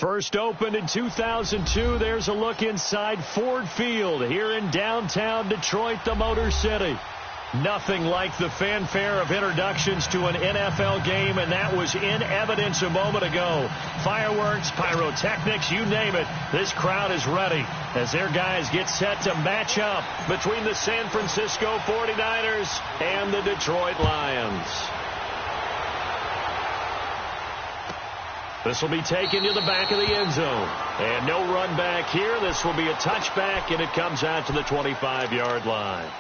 First opened in 2002. There's a look inside Ford Field here in downtown Detroit, the Motor City. Nothing like the fanfare of introductions to an NFL game, and that was in evidence a moment ago. Fireworks, pyrotechnics, you name it. This crowd is ready as their guys get set to match up between the San Francisco 49ers and the Detroit Lions. This will be taken to the back of the end zone. And no run back here. This will be a touchback, and it comes out to the 25-yard line.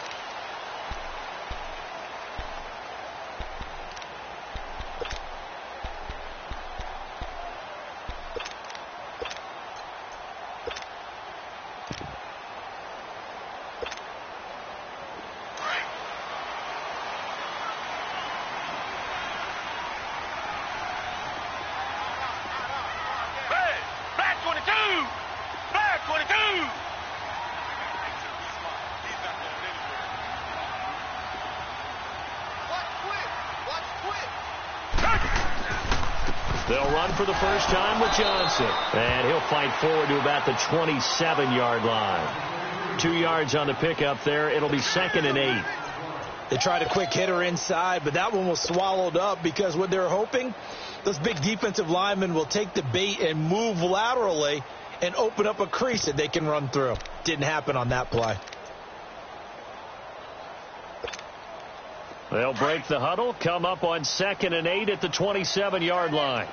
They'll run for the first time with Johnson. And he'll fight forward to about the 27-yard line. 2 yards on the pickup there. It'll be 2nd and 8. They tried a quick hitter inside, but that one was swallowed up because what they're hoping, those big defensive linemen will take the bait and move laterally and open up a crease that they can run through. Didn't happen on that play. They'll break the huddle, come up on 2nd and 8 at the 27-yard line.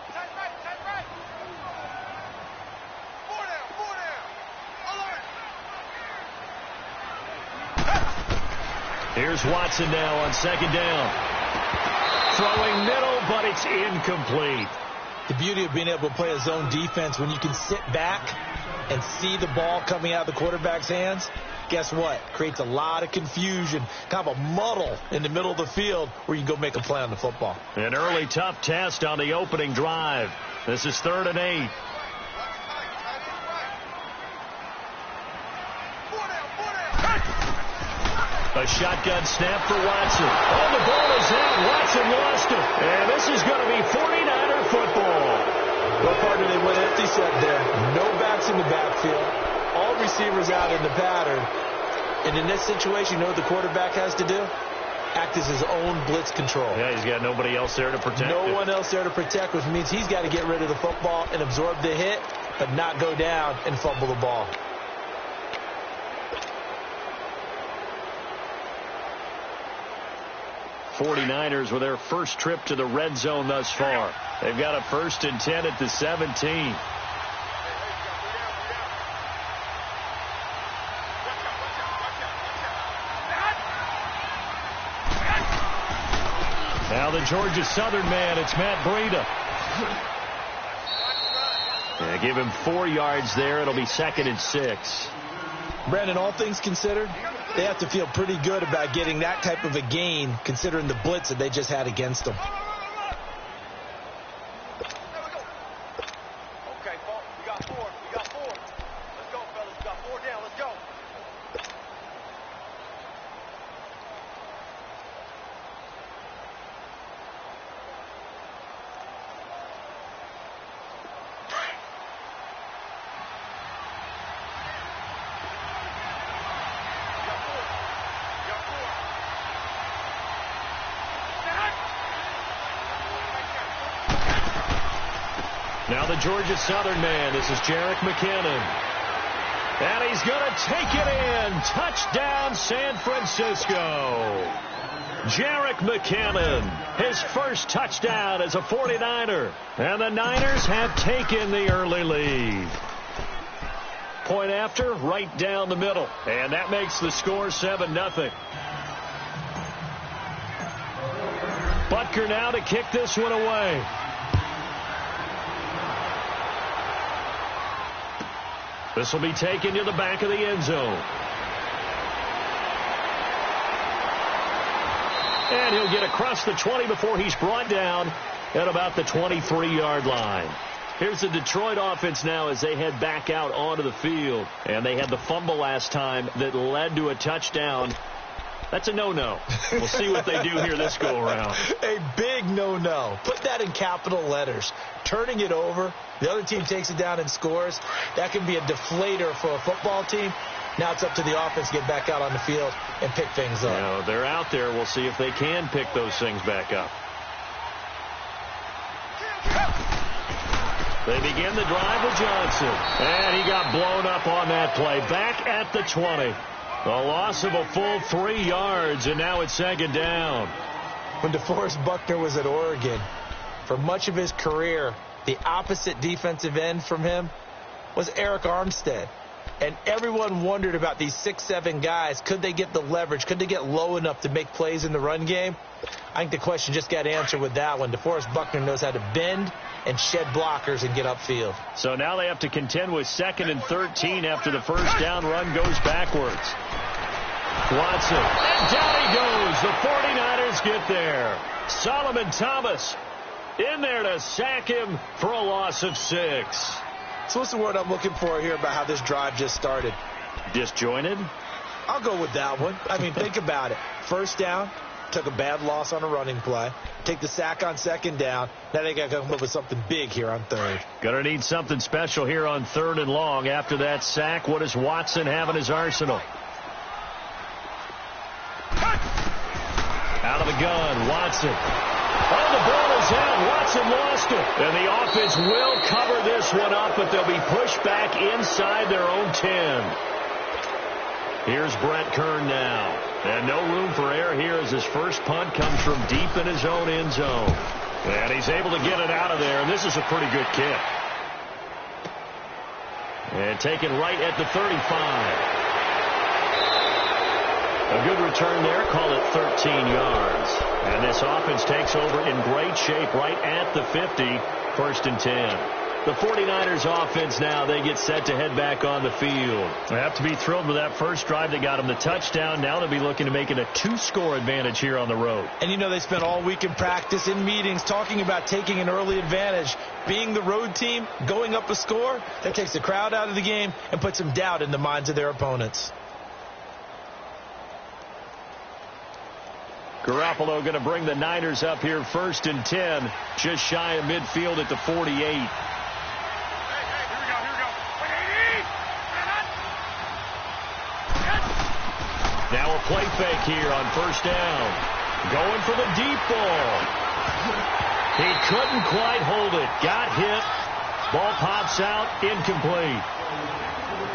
Here's Watson now on 2nd down. Throwing middle, but it's incomplete. The beauty of being able to play a zone defense when you can sit back and see the ball coming out of the quarterback's hands, guess what? Creates a lot of confusion, kind of a muddle in the middle of the field where you go make a play on the football. An early tough test on the opening drive. This is 3rd and 8. A shotgun snap for Watson. Oh, the ball is out. Watson lost it. And this is going to be 49er football. Well, partner, they went empty set there. No backs in the backfield. All receivers out in the pattern. And in this situation, you know what the quarterback has to do? Act as his own blitz control. Yeah, he's got nobody else there to protect No one else there to protect, which means he's got to get rid of the football and absorb the hit, but not go down and fumble the ball. '49ers with their first trip to the red zone thus far. They've got a 1st and 10 at the 17. Now the Georgia Southern man, it's Matt Breida. Yeah, give him 4 yards there. It'll be 2nd and 6. Brandon, all things considered, they have to feel pretty good about getting that type of a gain considering the blitz that they just had against them. Now the Georgia Southern man. This is Jerick McKinnon. And he's going to take it in. Touchdown, San Francisco. Jerick McKinnon, his first touchdown as a 49er. And the Niners have taken the early lead. Point after, right down the middle. And that makes the score 7-0. Butker now to kick this one away. This will be taken to the back of the end zone. And he'll get across the 20 before he's brought down at about the 23-yard line. Here's the Detroit offense now as they head back out onto the field. And they had the fumble last time that led to a touchdown. That's a no-no. We'll see what they do here this go-around. A big no-no. Put that in capital letters. Turning it over, the other team takes it down and scores. That can be a deflator for a football team. Now it's up to the offense to get back out on the field and pick things up. You know, they're out there. We'll see if they can pick those things back up. They begin the drive with Johnson. And he got blown up on that play. Back at the 20. A loss of a full 3 yards, and now it's 2nd down. When DeForest Buckner was at Oregon, for much of his career, the opposite defensive end from him was Eric Armstead. And everyone wondered about these 6'7" guys. Could they get the leverage? Could they get low enough to make plays in the run game? I think the question just got answered with that one. DeForest Buckner knows how to bend and shed blockers and get upfield. So now they have to contend with 2nd and 13 after the first down run goes backwards. Watson, and down he goes. The 49ers get there. Solomon Thomas in there to sack him for a loss of 6. So what's the word I'm looking for here about how this drive just started? Disjointed? I'll go with that one. I mean, think about it. First down, took a bad loss on a running play. Take the sack on 2nd down. Now they got to come up with something big here on 3rd. Going to need something special here on 3rd and long. After that sack, what does Watson have in his arsenal? Out of the gun, Watson. Oh, the ball is out. Watson lost it. And the offense will cover this one up, but they'll be pushed back inside their own 10. Here's Brett Kern now. And no room for error here as his first punt comes from deep in his own end zone. And he's able to get it out of there, and this is a pretty good kick. And taken right at the 35. A good return there. Call it 13 yards. And this offense takes over in great shape right at the 50. 1st and 10. The 49ers offense now, they get set to head back on the field. They have to be thrilled with that first drive. They got them the touchdown. Now they'll be looking to make it a 2-score advantage here on the road. And you know they spent all week in practice, in meetings, talking about taking an early advantage. Being the road team, going up a score, that takes the crowd out of the game and puts some doubt in the minds of their opponents. Garoppolo going to bring the Niners up here 1st and 10, just shy of midfield at the 48. Now a play fake here on 1st down. Going for the deep ball. He couldn't quite hold it. Got hit. Ball pops out. Incomplete.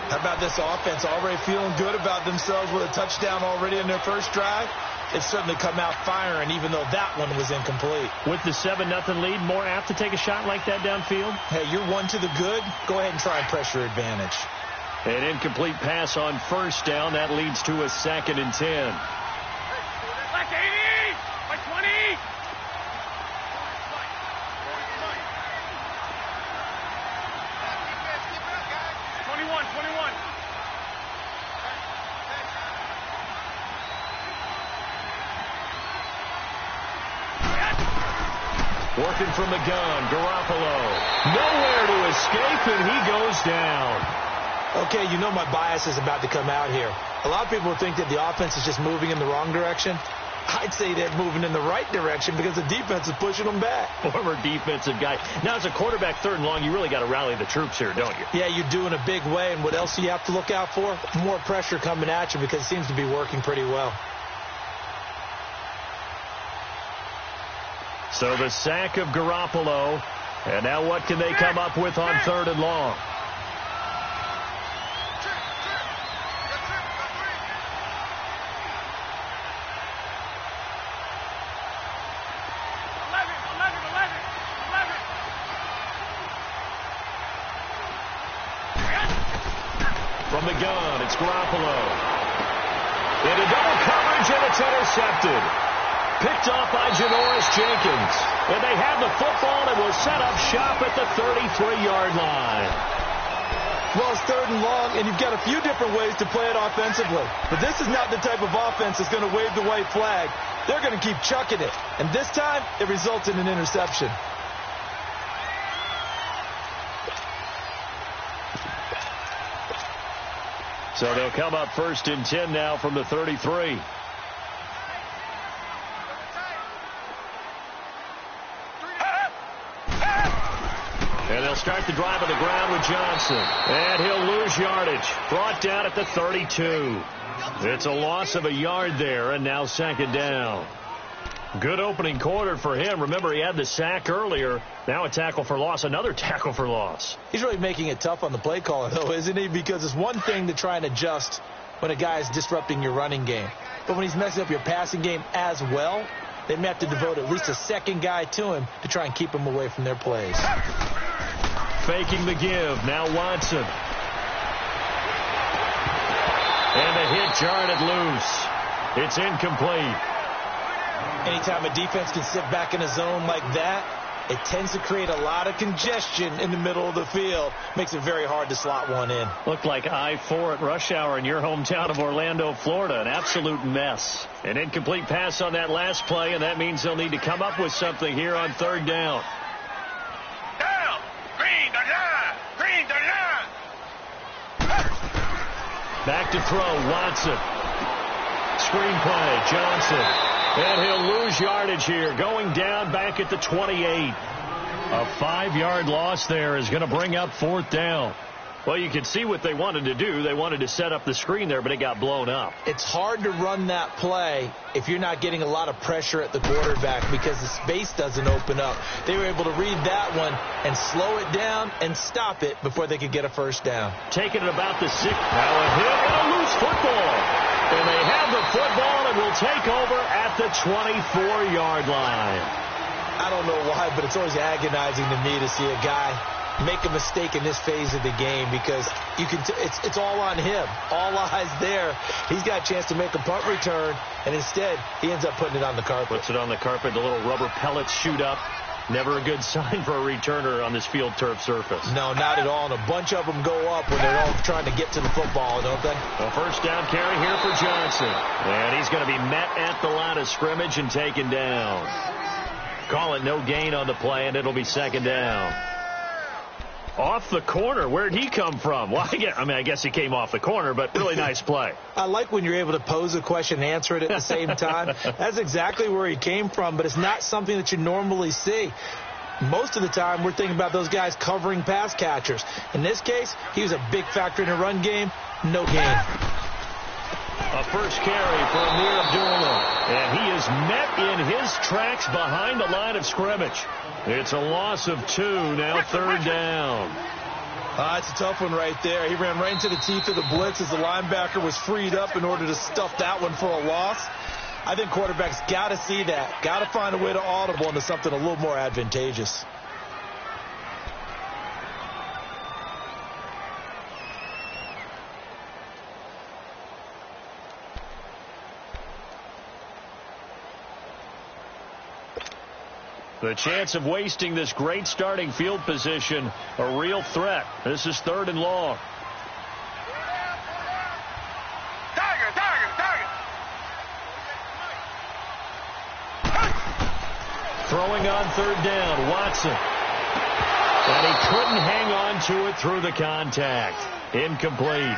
How about this offense already feeling good about themselves with a touchdown already in their first drive? It's certainly come out firing, even though that one was incomplete. With the 7-0 lead, more apt to take a shot like that downfield? Hey, you're one to the good. Go ahead and try and pressure advantage. An incomplete pass on 1st down. That leads to a 2nd and 10. Working from the gun, Garoppolo. Nowhere to escape, and he goes down. Okay, you know my bias is about to come out here. A lot of people think that the offense is just moving in the wrong direction. I'd say they're moving in the right direction because the defense is pushing them back. Former defensive guy. Now, as a quarterback, 3rd and long, you really got to rally the troops here, don't you? Yeah, you do in a big way. And what else do you have to look out for? More pressure coming at you because it seems to be working pretty well. So the sack of Garoppolo. And now what can they come up with on 3rd and long? From the gun, it's Garoppolo. Into double coverage, and it's intercepted. Picked off by Janoris Jenkins. And they have the football and will set up shop at the 33-yard line. Well, it's 3rd and long, and you've got a few different ways to play it offensively. But this is not the type of offense that's going to wave the white flag. They're going to keep chucking it. And this time, it results in an interception. So they'll come up 1st and 10 now from the 33. And they'll start the drive on the ground with Johnson. And he'll lose yardage. Brought down at the 32. It's a loss of a yard there, and now 2nd down. Good opening quarter for him. Remember, he had the sack earlier. Now a tackle for loss, another tackle for loss. He's really making it tough on the play caller, though, isn't he? Because it's one thing to try and adjust when a guy is disrupting your running game. But when he's messing up your passing game as well, they may have to devote at least a 2nd guy to him to try and keep him away from their plays. Faking the give. Now Watson. And the hit jarred loose. It's incomplete. Anytime a defense can sit back in a zone like that, it tends to create a lot of congestion in the middle of the field. Makes it very hard to slot one in. Looked like I-4 at rush hour in your hometown of Orlando, Florida. An absolute mess. An incomplete pass on that last play, and that means they'll need to come up with something here on 3rd down. Back to throw, Watson. Screenplay, Johnson. And he'll lose yardage here, going down back at the 28. A 5-yard loss there is going to bring up 4th down. Well, you can see what they wanted to do. They wanted to set up the screen there, but it got blown up. It's hard to run that play if you're not getting a lot of pressure at the quarterback because the space doesn't open up. They were able to read that one and slow it down and stop it before they could get a 1st down. Taking it about the 6. Now a hit and a loose football. And they have the football and will take over at the 24-yard line. I don't know why, but it's always agonizing to me to see a guy make a mistake in this phase of the game because you can it's all on him. All eyes there. He's got a chance to make a punt return, and instead he ends up putting it on the carpet. Puts it on the carpet. The little rubber pellets shoot up. Never a good sign for a returner on this field turf surface. No, not at all. And a bunch of them go up when they're all trying to get to the football, don't they? A 1st down carry here for Johnson. And he's going to be met at the line of scrimmage and taken down. Call it no gain on the play, and it'll be 2nd down. Off the corner. Where'd he come from? Well, I guess he came off the corner, but really nice play. I like when you're able to pose a question and answer it at the same time. That's exactly where he came from, but it's not something that you normally see. Most of the time, we're thinking about those guys covering pass catchers. In this case, he was a big factor in the run game. No gain. A 1st carry for Amir Abdullah. And he is met in his tracks behind the line of scrimmage. It's a loss of 2, now 3rd down. It's a tough one right there. He ran right into the teeth of the blitz as the linebacker was freed up in order to stuff that one for a loss. I think quarterbacks got to see that. Got to find a way to audible into something a little more advantageous. The chance of wasting this great starting field position, a real threat. This is 3rd and long. Throwing on third down, Watson. And he couldn't hang on to it through the contact. Incomplete.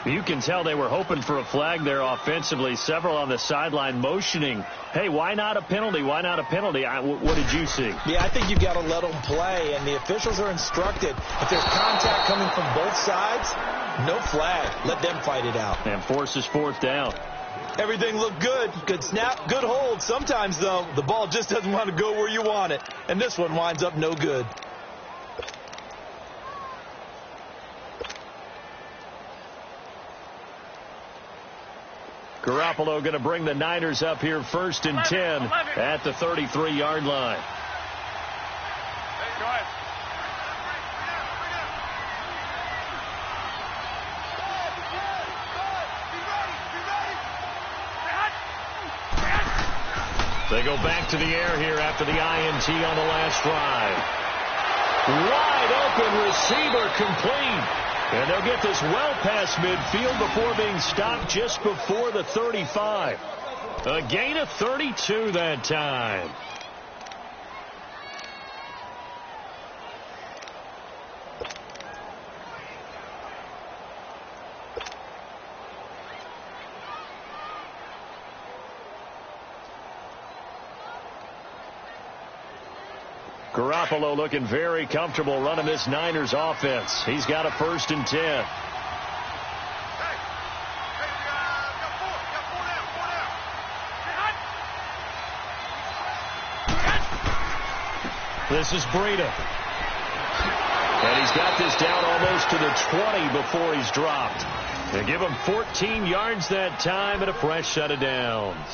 You can tell they were hoping for a flag there offensively. Several on the sideline motioning, hey, why not a penalty? Why not a penalty? What did you see? Yeah, I think you've got to let them play, and the officials are instructed. If there's contact coming from both sides, no flag. Let them fight it out. And forces fourth down. Everything looked good. Good snap, good hold. Sometimes, though, the ball just doesn't want to go where you want it. And this one winds up no good. Garoppolo going to bring the Niners up here 1st and 10 at the 33-yard line. They go back to the air here after the INT on the last drive. Wide open receiver, complete. And they'll get this well past midfield before being stopped just before the 35. A gain of 32 that time. Garoppolo looking very comfortable running this Niners offense. He's got a 1st and 10. This is Breida. And he's got this down almost to the 20 before he's dropped. They give him 14 yards that time and a fresh set of downs.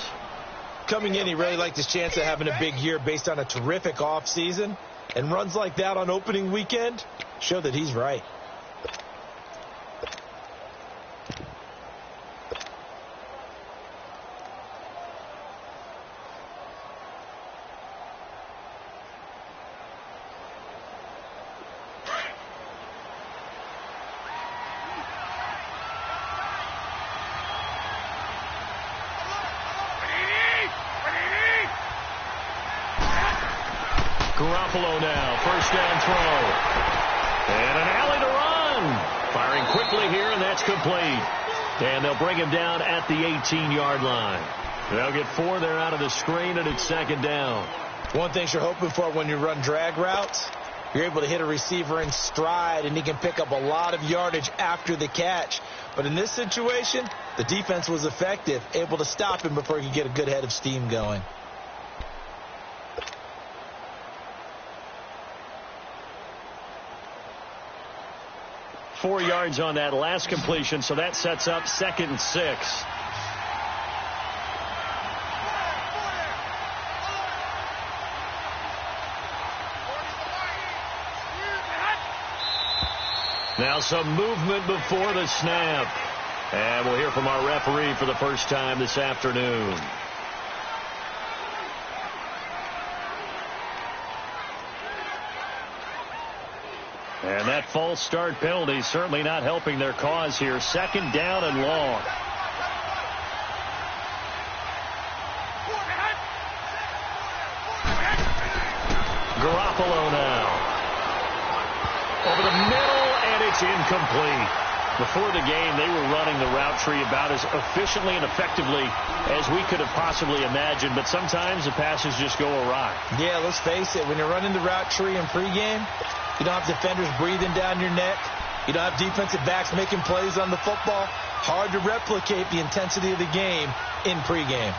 Coming in, he really liked his chance of having a big year based on a terrific offseason. And runs like that on opening weekend show that he's right. Garoppolo now, 1st down throw. And an alley to run. Firing quickly here, and that's complete. And they'll bring him down at the 18-yard line. They'll get 4 there out of the screen, and it's 2nd down. One thing you're hoping for when you run drag routes, you're able to hit a receiver in stride, and he can pick up a lot of yardage after the catch. But in this situation, the defense was effective, able to stop him before he could get a good head of steam going. Four yards on that last completion, so that sets up 2nd and 6. Now some movement before the snap. And we'll hear from our referee for the first time this afternoon. And that false start penalty certainly not helping their cause here. 2nd down and long. Garoppolo now. Over the middle, and it's incomplete. Before the game, they were running the route tree about as efficiently and effectively as we could have possibly imagined, but sometimes the passes just go awry. Yeah, let's face it. When you're running the route tree in pregame, you don't have defenders breathing down your neck. You don't have defensive backs making plays on the football. Hard to replicate the intensity of the game in pregame.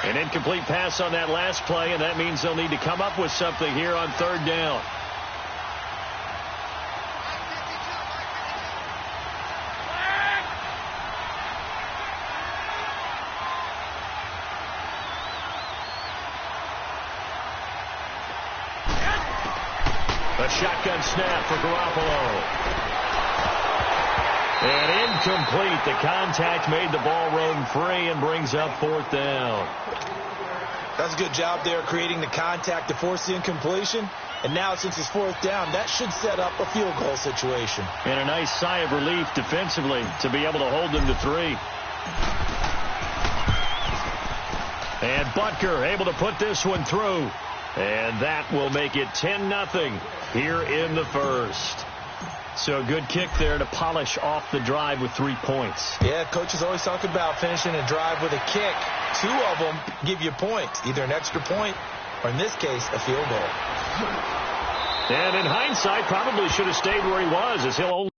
An incomplete pass on that last play, and that means they'll need to come up with something here on 3rd down. A shotgun snap for Garoppolo. And incomplete. The contact made the ball roam free and brings up 4th down. That's a good job there creating the contact to force the incompletion. And now since it's fourth down, that should set up a field goal situation. And a nice sigh of relief defensively to be able to hold them to 3. And Butker able to put this one through. And that will make it 10-0 here in the first. So a good kick there to polish off the drive with 3 points. Yeah, coaches always talk about finishing a drive with a kick. 2 of them give you a point, either an extra point or, in this case, a field goal. And in hindsight, probably should have stayed where he was, as he'll only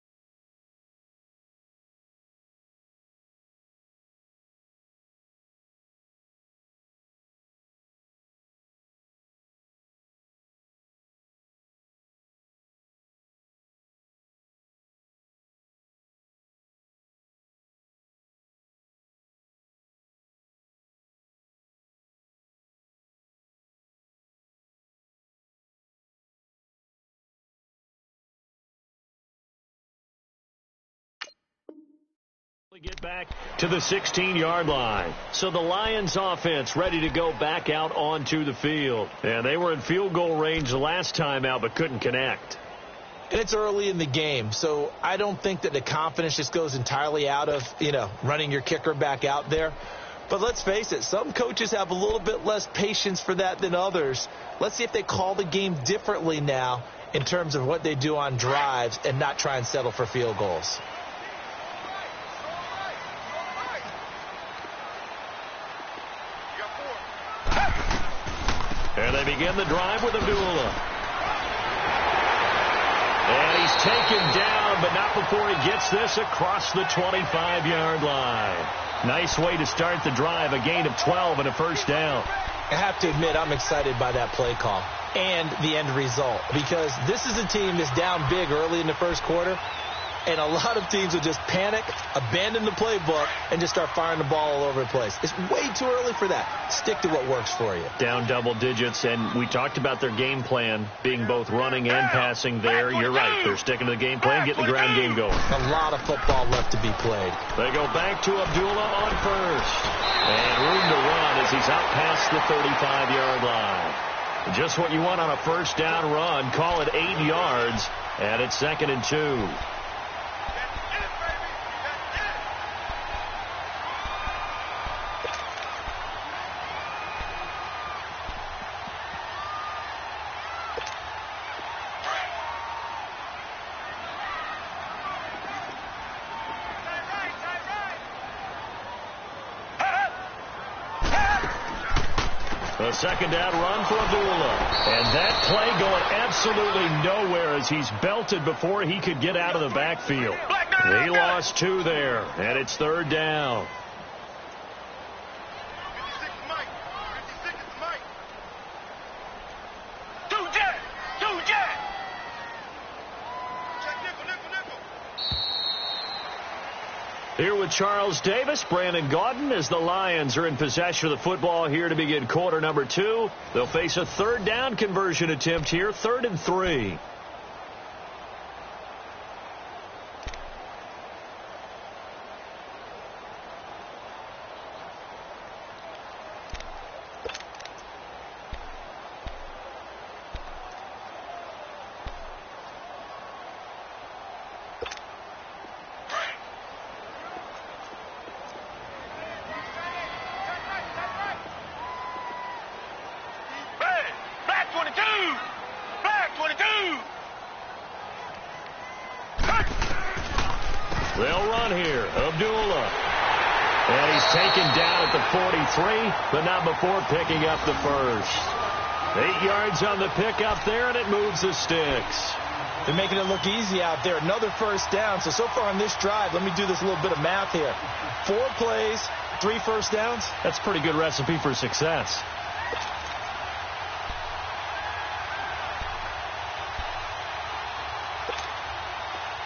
get back to the 16-yard line. So the Lions offense ready to go back out onto the field. And they were in field goal range the last time out but couldn't connect. And it's early in the game, so I don't think that the confidence just goes entirely out of, running your kicker back out there. But let's face it, some coaches have a little bit less patience for that than others. Let's see if they call the game differently now in terms of what they do on drives and not try and settle for field goals. And they begin the drive with Abdullah. And he's taken down, but not before he gets this across the 25-yard line. Nice way to start the drive, a gain of 12 and a first down. I have to admit, I'm excited by that play call and the end result, because this is a team that's down big early in the first quarter, and a lot of teams will just panic, abandon the playbook, and just start firing the ball all over the place. It's way too early for that. Stick to what works for you. Down double digits, and we talked about their game plan being both running and passing there. You're right. They're sticking to the game plan, getting the ground game going. A lot of football left to be played. They go back to Abdullah on first. And room to run as he's out past the 35-yard line. Just what you want on a first down run. Call it 8 yards, and it's 2nd and 2. A second down run for Abdullah. And that play going absolutely nowhere as he's belted before he could get out of the backfield. He lost 2 there, and it's 3rd down. Here with Charles Davis, Brandon Gaudin, as the Lions are in possession of the football here to begin quarter number 2. They'll face a 3rd down conversion attempt here, 3rd and 3. They'll run here. Abdullah. And he's taken down at the 43, but not before picking up the first. 8 yards on the pickup there, and it moves the sticks. They're making it look easy out there. Another first down. So far on this drive, let me do this little bit of math here. 4 plays, 3 first downs. That's a pretty good recipe for success.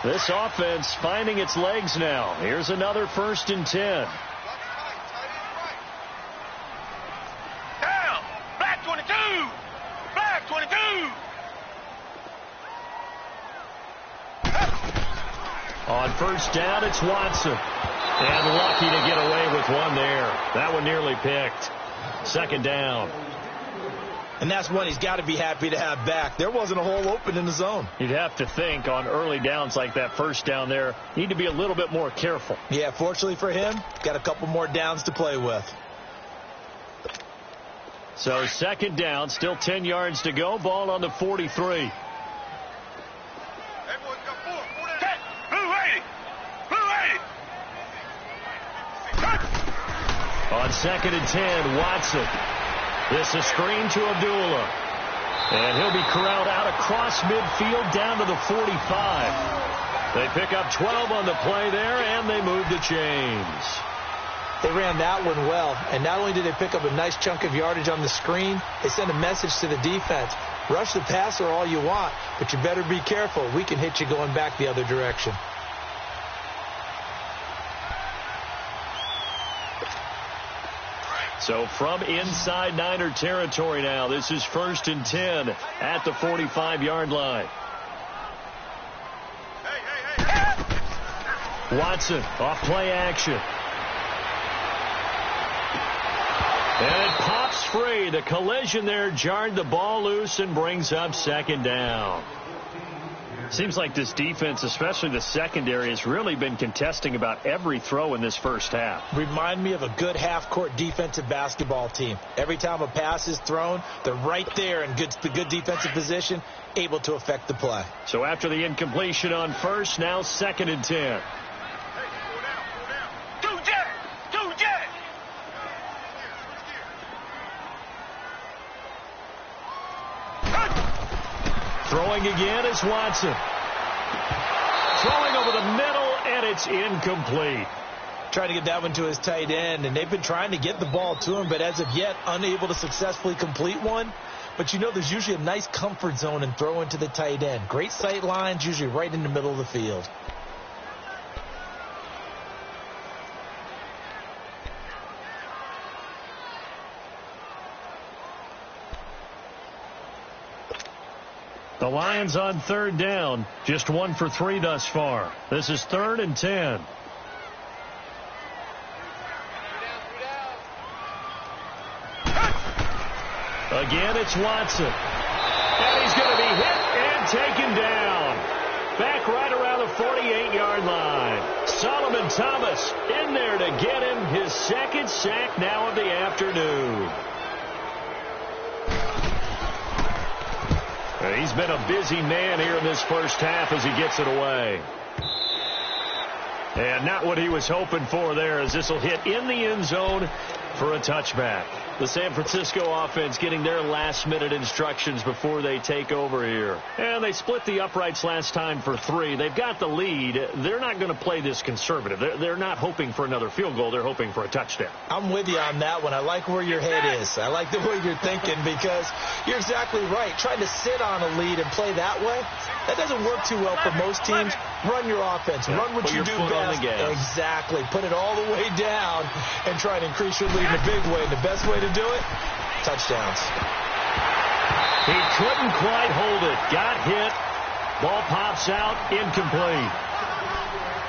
This offense finding its legs now. Here's another 1st and 10. Down. Black 22. Black 22. On first down, it's Watson. And lucky to get away with one there. That one nearly picked. Second down. And that's one he's got to be happy to have back. There wasn't a hole open in the zone. You'd have to think on early downs like that first down there, need to be a little bit more careful. Yeah, fortunately for him, got a couple more downs to play with. So second down, still 10 yards to go. Ball on the 43. On second and 10, Watson. This is screen to Abdullah. And he'll be corralled out across midfield down to the 45. They pick up 12 on the play there, and they move the chains. They ran that one well, and not only did they pick up a nice chunk of yardage on the screen, they sent a message to the defense. Rush the passer all you want, but you better be careful. We can hit you going back the other direction. So from inside Niner territory now, this is 1st and 10 at the 45-yard line. Watson off play action. And it pops free. The collision there jarred the ball loose and brings up second down. Seems like this defense, especially the secondary, has really been contesting about every throw in this first half. Remind me of a good half-court defensive basketball team. Every time a pass is thrown, they're right there in good defensive position, able to affect the play. So after the incompletion on first, now 2nd and 10. Throwing again is Watson. Throwing over the middle, and it's incomplete. Trying to get that one to his tight end, and they've been trying to get the ball to him, but as of yet, unable to successfully complete one. But you know there's usually a nice comfort zone in throwing to the tight end. Great sight lines, usually right in the middle of the field. The Lions on 3rd down, just 1 for 3 thus far. This is 3rd and 10. Again, it's Watson. And he's going to be hit and taken down. Back right around the 48-yard line. Solomon Thomas in there to get him his 2nd sack now of the afternoon. He's been a busy man here in this first half as he gets it away. And not what he was hoping for there, as this will hit in the end zone for a touchback. The San Francisco offense getting their last-minute instructions before they take over here. And they split the uprights last time for 3. They've got the lead. They're not going to play this conservative. They're not hoping for another field goal. They're hoping for a touchdown. I'm with you on that one. I like where your head is. I like the way you're thinking, because you're exactly right. Trying to sit on a lead and play that way, that doesn't work too well for most teams. Run your offense. Run what you do best. Exactly. Put it all the way down and try to increase your lead in a big way. The best way to do it, touchdowns. He couldn't quite hold it. Got hit. Ball pops out. Incomplete.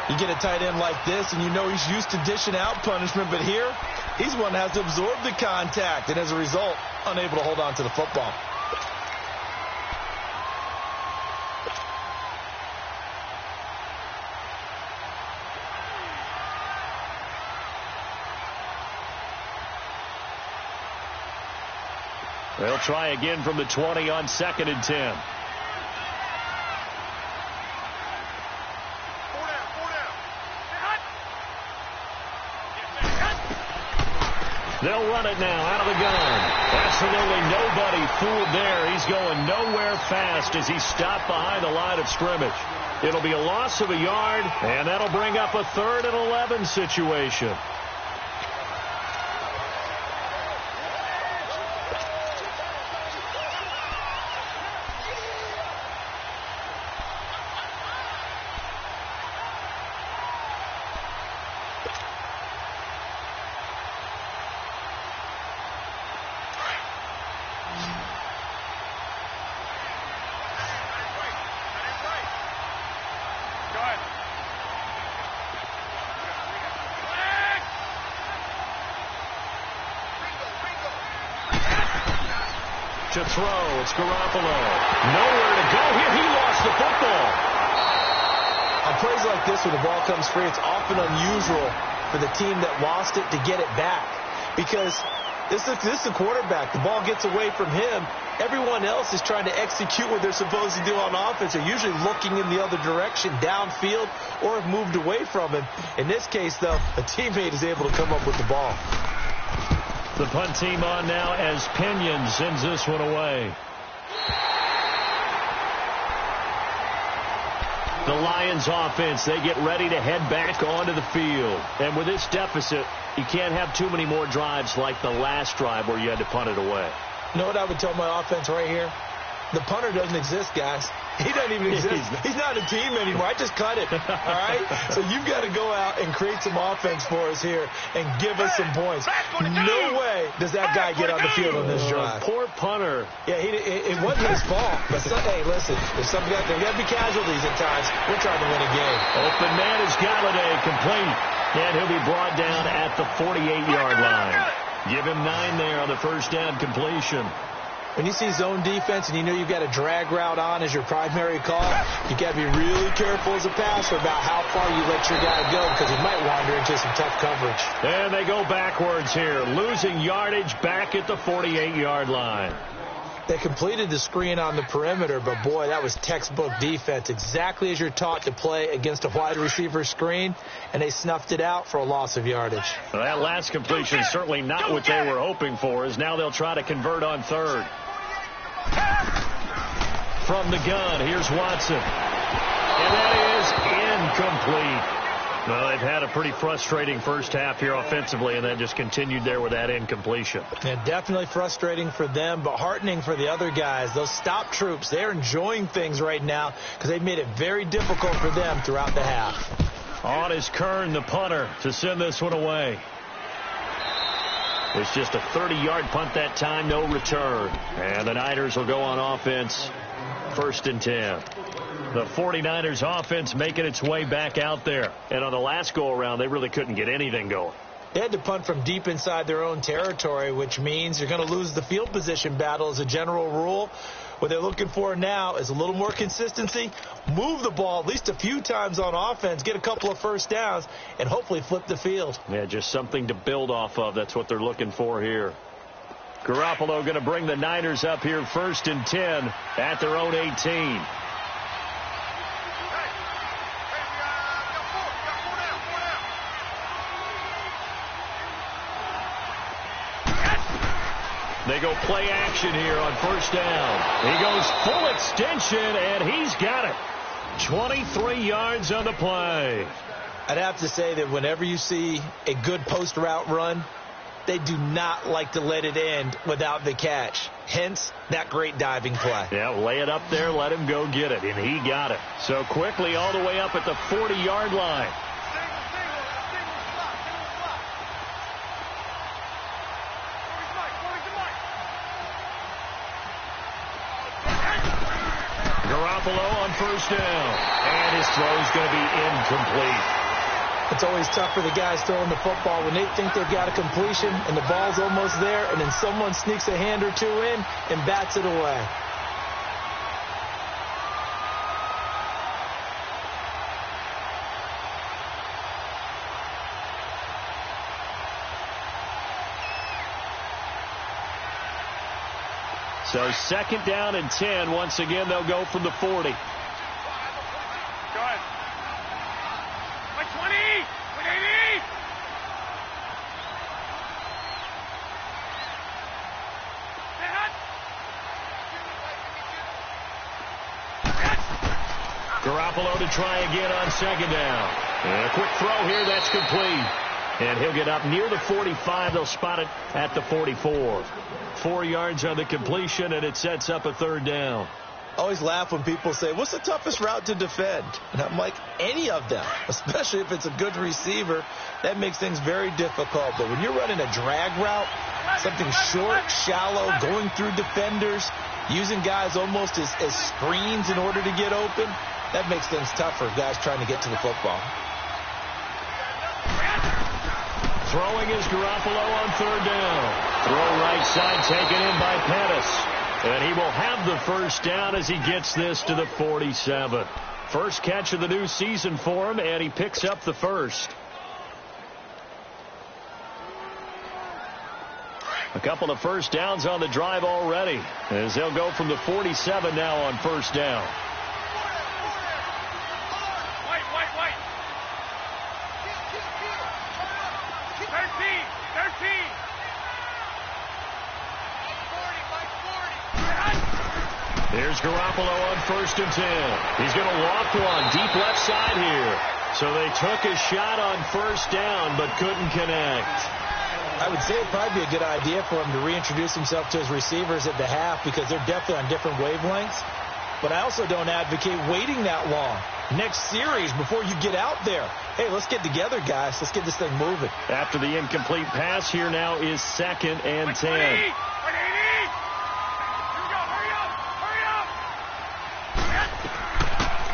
You get a tight end like this, and you know he's used to dishing out punishment, but here, he's one that has to absorb the contact, and as a result, unable to hold on to the football. They'll try again from the 20 on 2nd and 10. They'll run it now out of the gun. Absolutely nobody fooled there. He's going nowhere fast as he's stopped behind the line of scrimmage. It'll be a loss of a yard, and that'll bring up a 3rd and 11 situation. To throw, it's Garoppolo. Nowhere to go here. He lost the football. On plays like this, when the ball comes free, it's often unusual for the team that lost it to get it back. Because this is the quarterback. The ball gets away from him. Everyone else is trying to execute what they're supposed to do on offense. They're usually looking in the other direction, downfield, or have moved away from him. In this case, though, a teammate is able to come up with the ball. The punt team on now as Pinion sends this one away. The Lions offense, they get ready to head back onto the field. And with this deficit, you can't have too many more drives like the last drive where you had to punt it away. You know what I would tell my offense right here? The punter doesn't exist, guys. He doesn't even exist. He's not a team anymore. I just cut it, all right? So you've got to go out and create some offense for us here and give us some points. No way does that guy get on the field on this drive. Poor punter. Yeah, it wasn't his fault. But hey, listen, there's there got to be casualties at times. We're trying to win a game. Open man is Galladay, complete. And he'll be brought down at the 48-yard line. Give him 9 there on the first down completion. When you see zone defense and you know you've got a drag route on as your primary call, you got to be really careful as a passer about how far you let your guy go because he might wander into some tough coverage. And they go backwards here, losing yardage back at the 48-yard line. They completed the screen on the perimeter, but, boy, that was textbook defense, exactly as you're taught to play against a wide receiver screen, and they snuffed it out for a loss of yardage. Well, that last completion is certainly not what they were hoping for, as now they'll try to convert on third. From the gun, here's Watson. And that is incomplete. Well, they've had a pretty frustrating first half here offensively, and then just continued there with that incompletion. And definitely frustrating for them, but heartening for the other guys. Those stop troops, they're enjoying things right now because they've made it very difficult for them throughout the half. On is Kern, the punter, to send this one away. It's just a 30-yard punt that time, no return. And the Niners will go on offense, 1st and 10. The 49ers offense making its way back out there. And on the last go-around, they really couldn't get anything going. They had to punt from deep inside their own territory, which means you're going to lose the field position battle as a general rule. What they're looking for now is a little more consistency, move the ball at least a few times on offense, get a couple of first downs, and hopefully flip the field. Yeah, just something to build off of. That's what they're looking for here. Garoppolo going to bring the Niners up here 1st and 10 at their own 18. They go play action here on 1st down. He goes full extension, and he's got it. 23 yards on the play. I'd have to say that whenever you see a good post route run, they do not like to let it end without the catch. Hence, that great diving play. Yeah, lay it up there, let him go get it, and he got it. So quickly all the way up at the 40-yard line. Garoppolo on 1st down, and his throw's going to be incomplete. It's always tough for the guys throwing the football when they think they've got a completion and the ball's almost there, and then someone sneaks a hand or two in and bats it away. So 2nd down and 10. Once again, they'll go from the 40. Go ahead. Like 20. 180. Garoppolo to try again on 2nd down. And a quick throw here. That's complete. And he'll get up near the 45. They'll spot it at the 44. 4 yards on the completion, and it sets up a 3rd down. I always laugh when people say, what's the toughest route to defend? And I'm like, any of them, especially if it's a good receiver. That makes things very difficult. But when you're running a drag route, something short, shallow, going through defenders, using guys almost as screens in order to get open, that makes things tougher, guys trying to get to the football. Throwing is Garoppolo on 3rd down. Throw right side taken in by Pettis. And he will have the first down as he gets this to the 47. First catch of the new season for him, and he picks up the first. A couple of first downs on the drive already, as they'll go from the 47 now on first down. Here's Garoppolo on 1st and 10. He's going to walk one deep left side here. So they took a shot on first down but couldn't connect. I would say it'd probably be a good idea for him to reintroduce himself to his receivers at the half because they're definitely on different wavelengths. But I also don't advocate waiting that long. Next series before you get out there. Hey, let's get together, guys. Let's get this thing moving. After the incomplete pass, here now is 2nd and 10.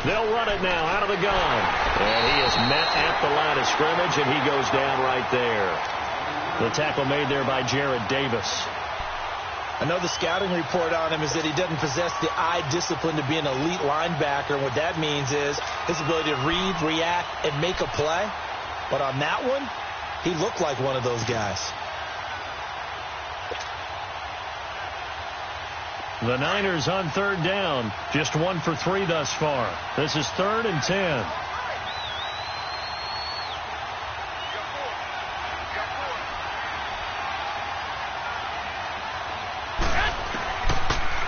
They'll run it now out of the gun. And he is met at the line of scrimmage, and he goes down right there. The tackle made there by Jared Davis. I know the scouting report on him is that he doesn't possess the eye discipline to be an elite linebacker. What that means is his ability to read, react, and make a play. But on that one, he looked like one of those guys. The Niners on 3rd down. Just 1 for 3 thus far. This is 3rd and 10.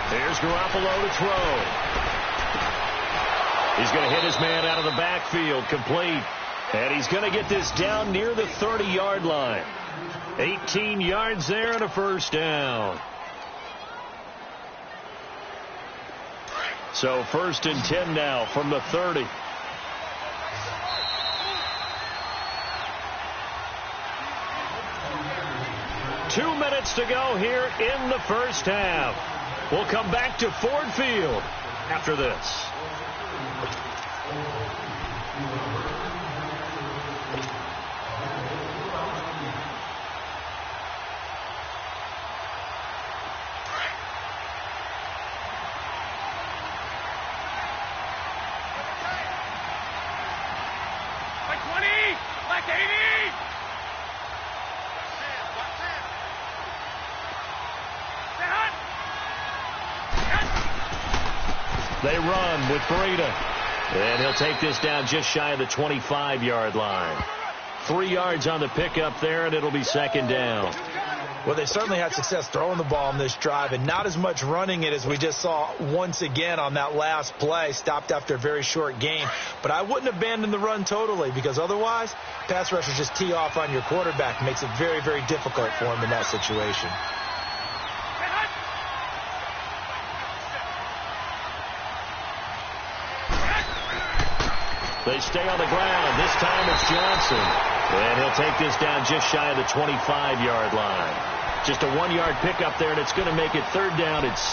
Here's Garoppolo to throw. He's going to hit his man out of the backfield, complete. And he's going to get this down near the 30-yard line. 18 yards there and a first down. So 1st and 10 now from the 30. Two minutes to go here in the first half. We'll come back to Ford Field after this. They run with Breida. And he'll take this down just shy of the 25-yard line. 3 yards on the pickup there, and it'll be 2nd down. Well, they certainly had success throwing the ball in this drive, and not as much running it as we just saw once again on that last play, stopped after a very short game. But I wouldn't abandon the run totally, because otherwise, pass rushers just tee off on your quarterback. Makes it very, very difficult for him in that situation. They stay on the ground. This time it's Johnson. And he'll take this down just shy of the 25-yard line. Just a 1-yard pickup there, and it's going to make it 3rd down at 6.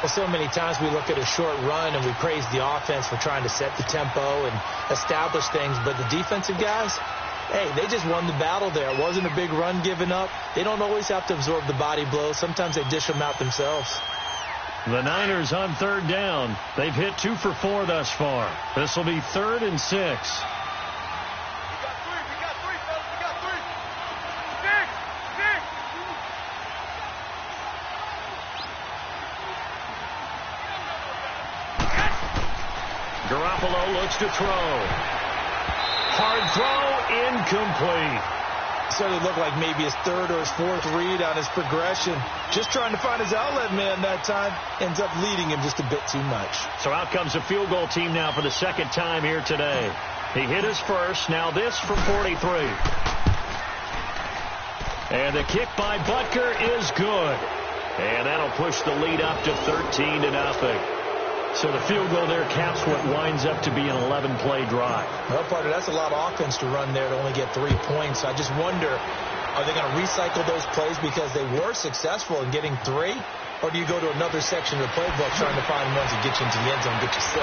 Well, so many times we look at a short run and we praise the offense for trying to set the tempo and establish things. But the defensive guys, hey, they just won the battle there. It wasn't a big run given up. They don't always have to absorb the body blows. Sometimes they dish them out themselves. The Niners on 3rd down. They've hit 2 for 4 thus far. This will be 3rd and 6. We got 3, fellas. We got 3. 6. Garoppolo looks to throw. Hard throw, incomplete. Certainly looked like maybe his 3rd or his 4th read on his progression. Just trying to find his outlet man that time. Ends up leading him just a bit too much. So out comes the field goal team now for the 2nd time here today. He hit his first. Now this from 43. And the kick by Butker is good. And that'll push the lead up to 13-0. So the field goal there caps what winds up to be an 11-play drive. Well, partner, that's a lot of offense to run there to only get 3 points. I just wonder, are they going to recycle those plays because they were successful in getting 3? Or do you go to another section of the playbook trying to find ones that get you into the end zone and get you 6?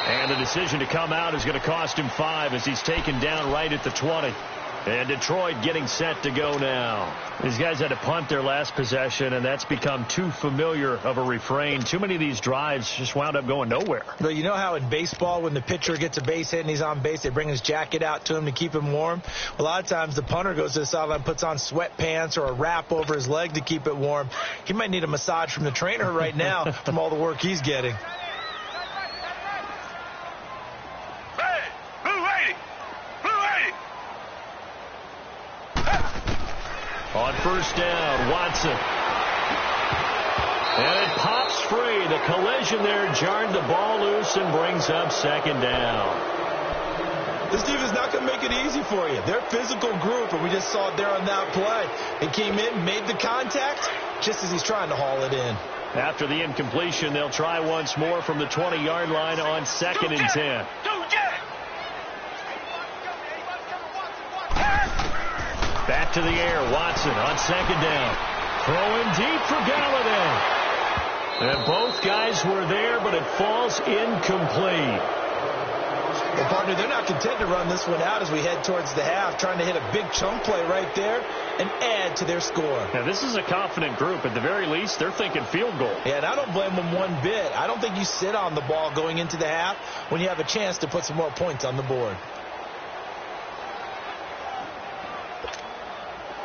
And the decision to come out is going to cost him 5 as he's taken down right at the 20. And Detroit getting set to go now. These guys had to punt their last possession, and that's become too familiar of a refrain. Too many of these drives just wound up going nowhere. But you know how in baseball, when the pitcher gets a base hit and he's on base, they bring his jacket out to him to keep him warm? A lot of times the punter goes to the sideline, puts on sweatpants or a wrap over his leg to keep it warm. He might need a massage from the trainer right now from all the work he's getting. On first down, Watson. And it pops free. The collision there jarred the ball loose and brings up second down. This defense is not going to make it easy for you. They're a physical group, and we just saw it there on that play. They came in, made the contact, just as he's trying to haul it in. After the incompletion, they'll try once more from the 20-yard line on 2nd and 10. Back to the air, Watson on 2nd down. Throwing deep for Galladay. And both guys were there, but it falls incomplete. Well, partner, they're not content to run this one out as we head towards the half, trying to hit a big chunk play right there and add to their score. Now, this is a confident group. At the very least, they're thinking field goal. Yeah, and I don't blame them one bit. I don't think you sit on the ball going into the half when you have a chance to put some more points on the board.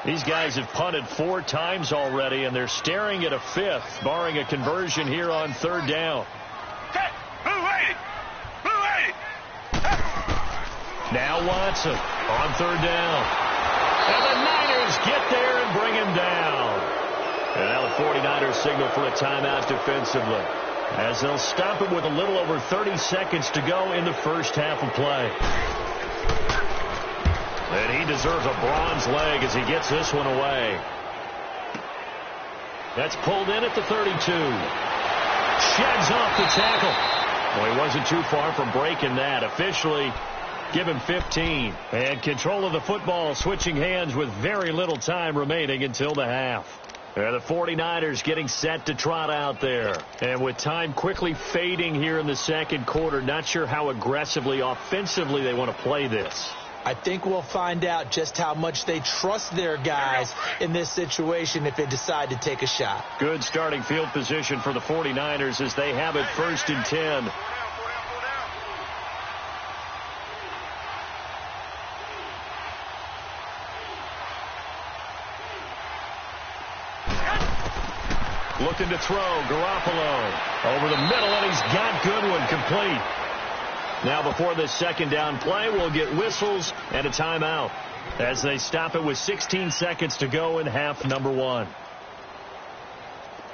These guys have punted 4 times already, and they're staring at a 5th, barring a conversion here on 3rd down. Now Watson on 3rd down. And the Niners get there and bring him down. And now the 49ers signal for a timeout defensively, as they'll stop it with a little over 30 seconds to go in the first half of play. And he deserves a bronze leg as he gets this one away. That's pulled in at the 32. Sheds off the tackle. Well, he wasn't too far from breaking that. Officially, give him 15. And control of the football switching hands with very little time remaining until the half. And the 49ers getting set to trot out there. And with time quickly fading here in the second quarter, not sure how aggressively, offensively they want to play this. I think we'll find out just how much they trust their guys in this situation if they decide to take a shot. Good starting field position for the 49ers as they have it 1st and 10. Looking to throw, Garoppolo over the middle, and he's got Goodwin complete. Now before this second down play, we'll get whistles and a timeout as they stop it with 16 seconds to go in half number 1.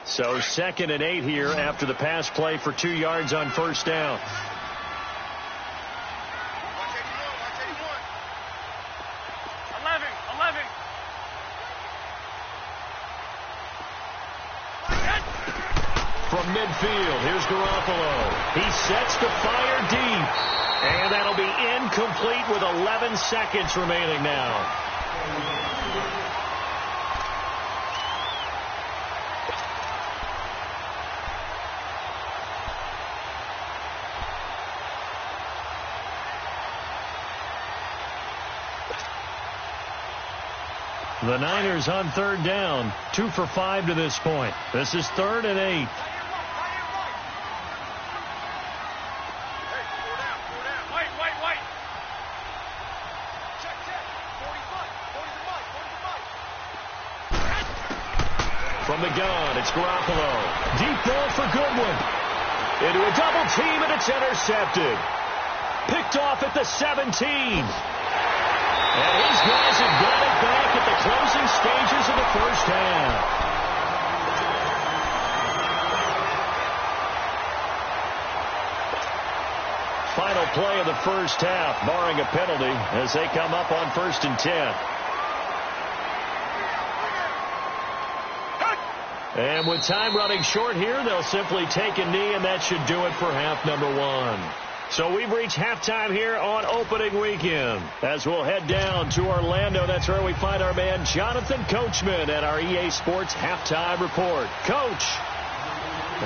So 2nd and 8 here after the pass play for 2 yards on first down. From midfield, here's Garoppolo. He sets to fire deep. And that'll be incomplete with 11 seconds remaining now. The Niners on 3rd down. 2 for 5 to this point. This is 3rd and 8. From the gun, it's Garoppolo. Deep ball for Goodwin. Into a double team, and it's intercepted. Picked off at the 17. And his guys have got it back at the closing stages of the first half. Final play of the first half, barring a penalty, as they come up on 1st and 10. And with time running short here, they'll simply take a knee, and that should do it for half number 1. So we've reached halftime here on opening weekend. As we'll head down to Orlando, that's where we find our man Jonathan Coachman at our EA Sports Halftime Report. Coach,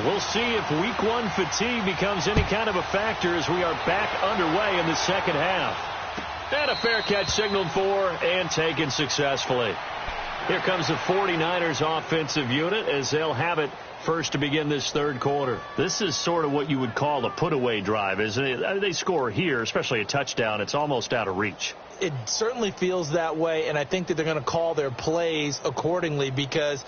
we'll see if Week 1 fatigue becomes any kind of a factor as we are back underway in the second half. And a fair catch signaled for and taken successfully. Here comes the 49ers offensive unit as they'll have it first to begin this third quarter. This is sort of what you would call a put-away drive, isn't it? I mean, they score here, especially a touchdown. It's almost out of reach. It certainly feels that way, and I think that they're going to call their plays accordingly, because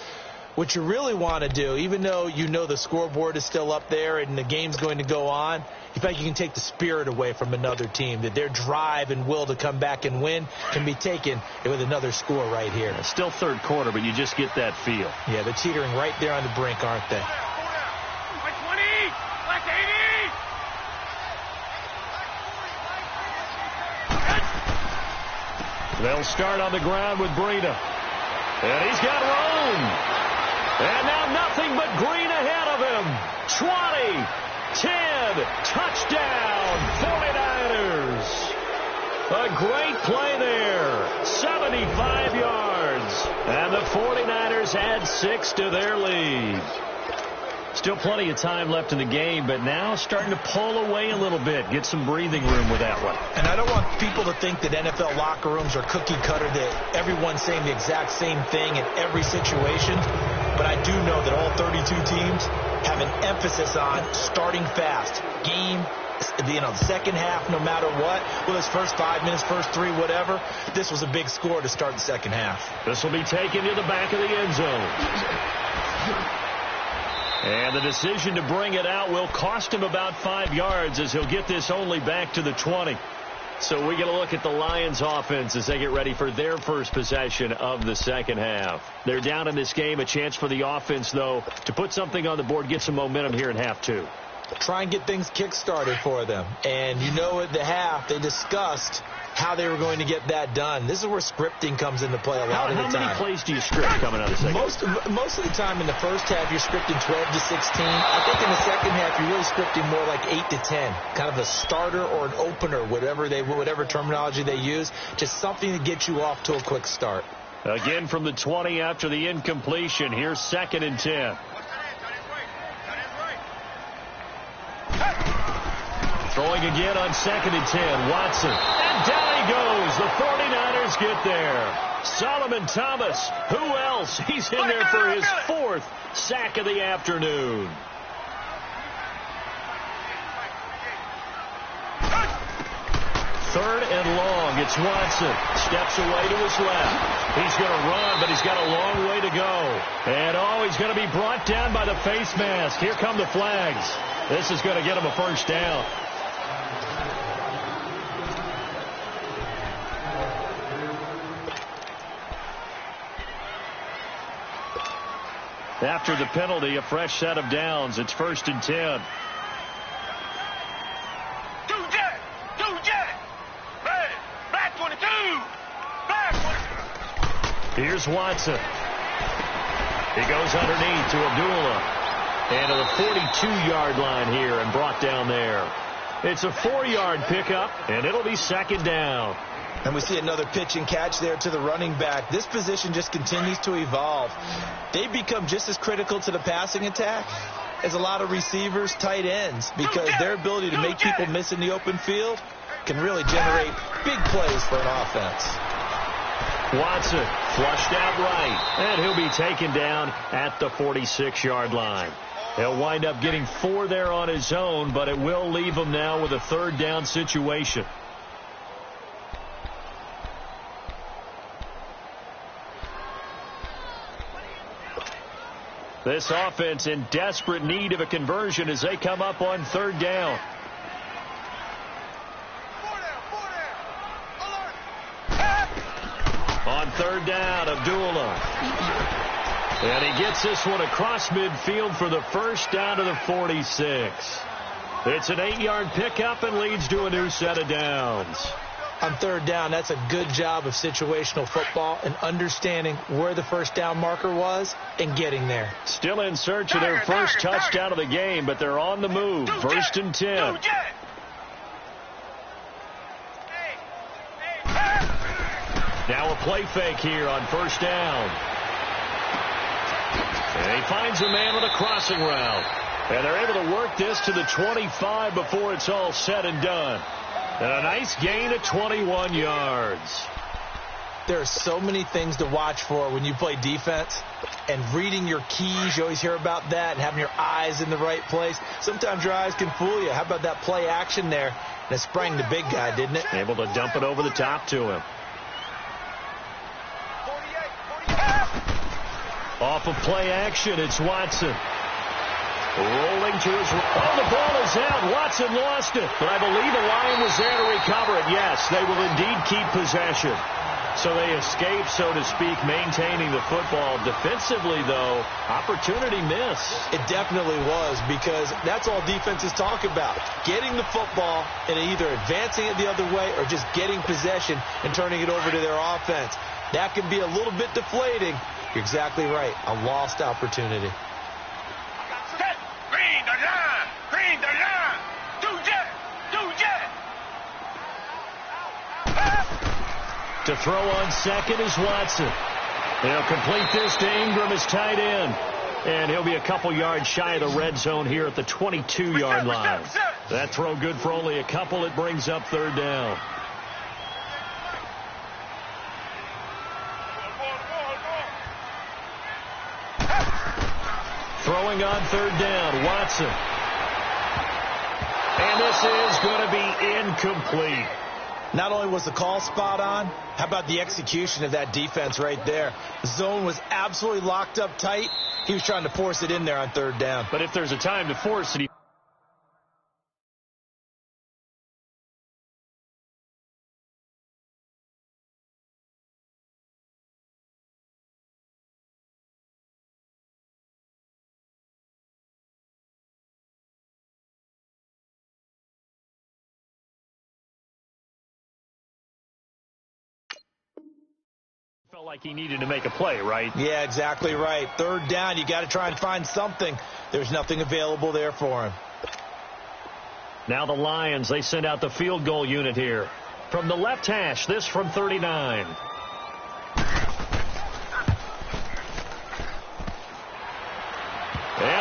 what you really want to do, even though you know the scoreboard is still up there and the game's going to go on, in fact, you can take the spirit away from another team, that their drive and will to come back and win can be taken with another score right here. It's still third quarter, but you just get that feel. Yeah, they're teetering right there on the brink, aren't they? Like 20, like 80. They'll start on the ground with Breida. And he's got room. And now nothing but green ahead of him. 20, 10, touchdown, 49ers. A great play there, 75 yards. And the 49ers add 6 to their lead. Still plenty of time left in the game, but now starting to pull away a little bit, get some breathing room with that one. And I don't want people to think that NFL locker rooms are cookie cutter, that everyone's saying the exact same thing in every situation. But I do know that all 32 teams have an emphasis on starting fast. Game, the second half, no matter what. Well, it's first 5 minutes, first 3, whatever. This was a big score to start the second half. This will be taken to the back of the end zone. And the decision to bring it out will cost him about 5 yards, as he'll get this only back to the 20. So we get a look at the Lions offense as they get ready for their first possession of the second half. They're down in this game. A chance for the offense, though, to put something on the board, get some momentum here in half 2. Try and get things kick-started for them. And you know at the half they discussed how they were going to get that done. This is where scripting comes into play a lot of the time. How many plays do you script coming out of the second? Most of the time in the first half, you're scripting 12 to 16. I think in the second half, you're really scripting more like 8 to 10. Kind of a starter or an opener, whatever terminology they use. Just something to get you off to a quick start. Again from the 20 after the incompletion. Here's 2nd and 10. Throwing again on 2nd and 10. Watson. And down he goes. The 49ers get there. Solomon Thomas. Who else? He's in there for his 4th sack of the afternoon. Third and long. It's Watson. Steps away to his left. He's going to run, but he's got a long way to go. And, he's going to be brought down by the face mask. Here come the flags. This is going to get him a first down. After the penalty, a fresh set of downs. It's 1st and 10. Black 22. Black 22. Here's Watson. He goes underneath to Abdullah. And to the 42-yard line here and brought down there. It's a 4-yard pickup, and it'll be 2nd down. And we see another pitch and catch there to the running back. This position just continues to evolve. They become just as critical to the passing attack as a lot of receivers, tight ends, because their ability to make people miss in the open field can really generate big plays for an offense. Watson flushed out right, and he'll be taken down at the 46-yard line. He'll wind up getting 4 there on his own, but it will leave him now with a 3rd down situation. This offense in desperate need of a conversion as they come up on 3rd down. On 3rd down, Abdullah. And he gets this one across midfield for the first down to the 46. It's an 8-yard pickup and leads to a new set of downs. On 3rd down, that's a good job of situational football and understanding where the first down marker was and getting there. Still in search of their first touchdown of the game, but they're on the move. 1st and 10. Now a play fake here on 1st down. And he finds a man with a crossing route. And they're able to work this to the 25 before it's all said and done. And a nice gain of 21 yards. There are so many things to watch for when you play defense. And reading your keys, you always hear about that, and having your eyes in the right place. Sometimes your eyes can fool you. How about that play action there? And it sprang the big guy, didn't it? Able to dump it over the top to him. Off of play action, it's Watson. Rolling to his... Oh, the ball is out. Watson lost it. But I believe a Lion was there to recover it. Yes, they will indeed keep possession. So they escape, so to speak, maintaining the football. Defensively, though, opportunity missed. It definitely was, because that's all defenses talk about. Getting the football and either advancing it the other way or just getting possession and turning it over to their offense. That can be a little bit deflating. You're exactly right. A lost opportunity. Green the line! Green the line! Do jet! Do jet! To throw on second is Watson. He'll complete this to Ingram as tight end. And he'll be a couple yards shy of the red zone here at the 22-yard line. That throw good for only a couple. It brings up third down. Throwing on third down, Watson. And this is going to be incomplete. Not only was the call spot on, how about the execution of that defense right there? The zone was absolutely locked up tight. He was trying to force it in there on third down. But if there's a time to force it, felt like he needed to make a play, right? Yeah, exactly right. Third down, you got to try and find something. There's nothing available there for him. Now the Lions, they send out the field goal unit here. From the left hash, this from 39. And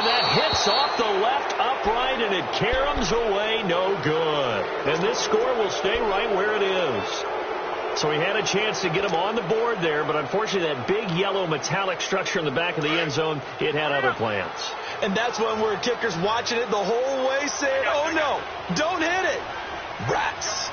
that hits off the left upright, and it caroms away, no good. And this score will stay right where it is. So he had a chance to get him on the board there, but unfortunately that big yellow metallic structure in the back of the end zone, it had other plans. And that's when we're kickers watching it the whole way saying, oh no, don't hit it. Rats.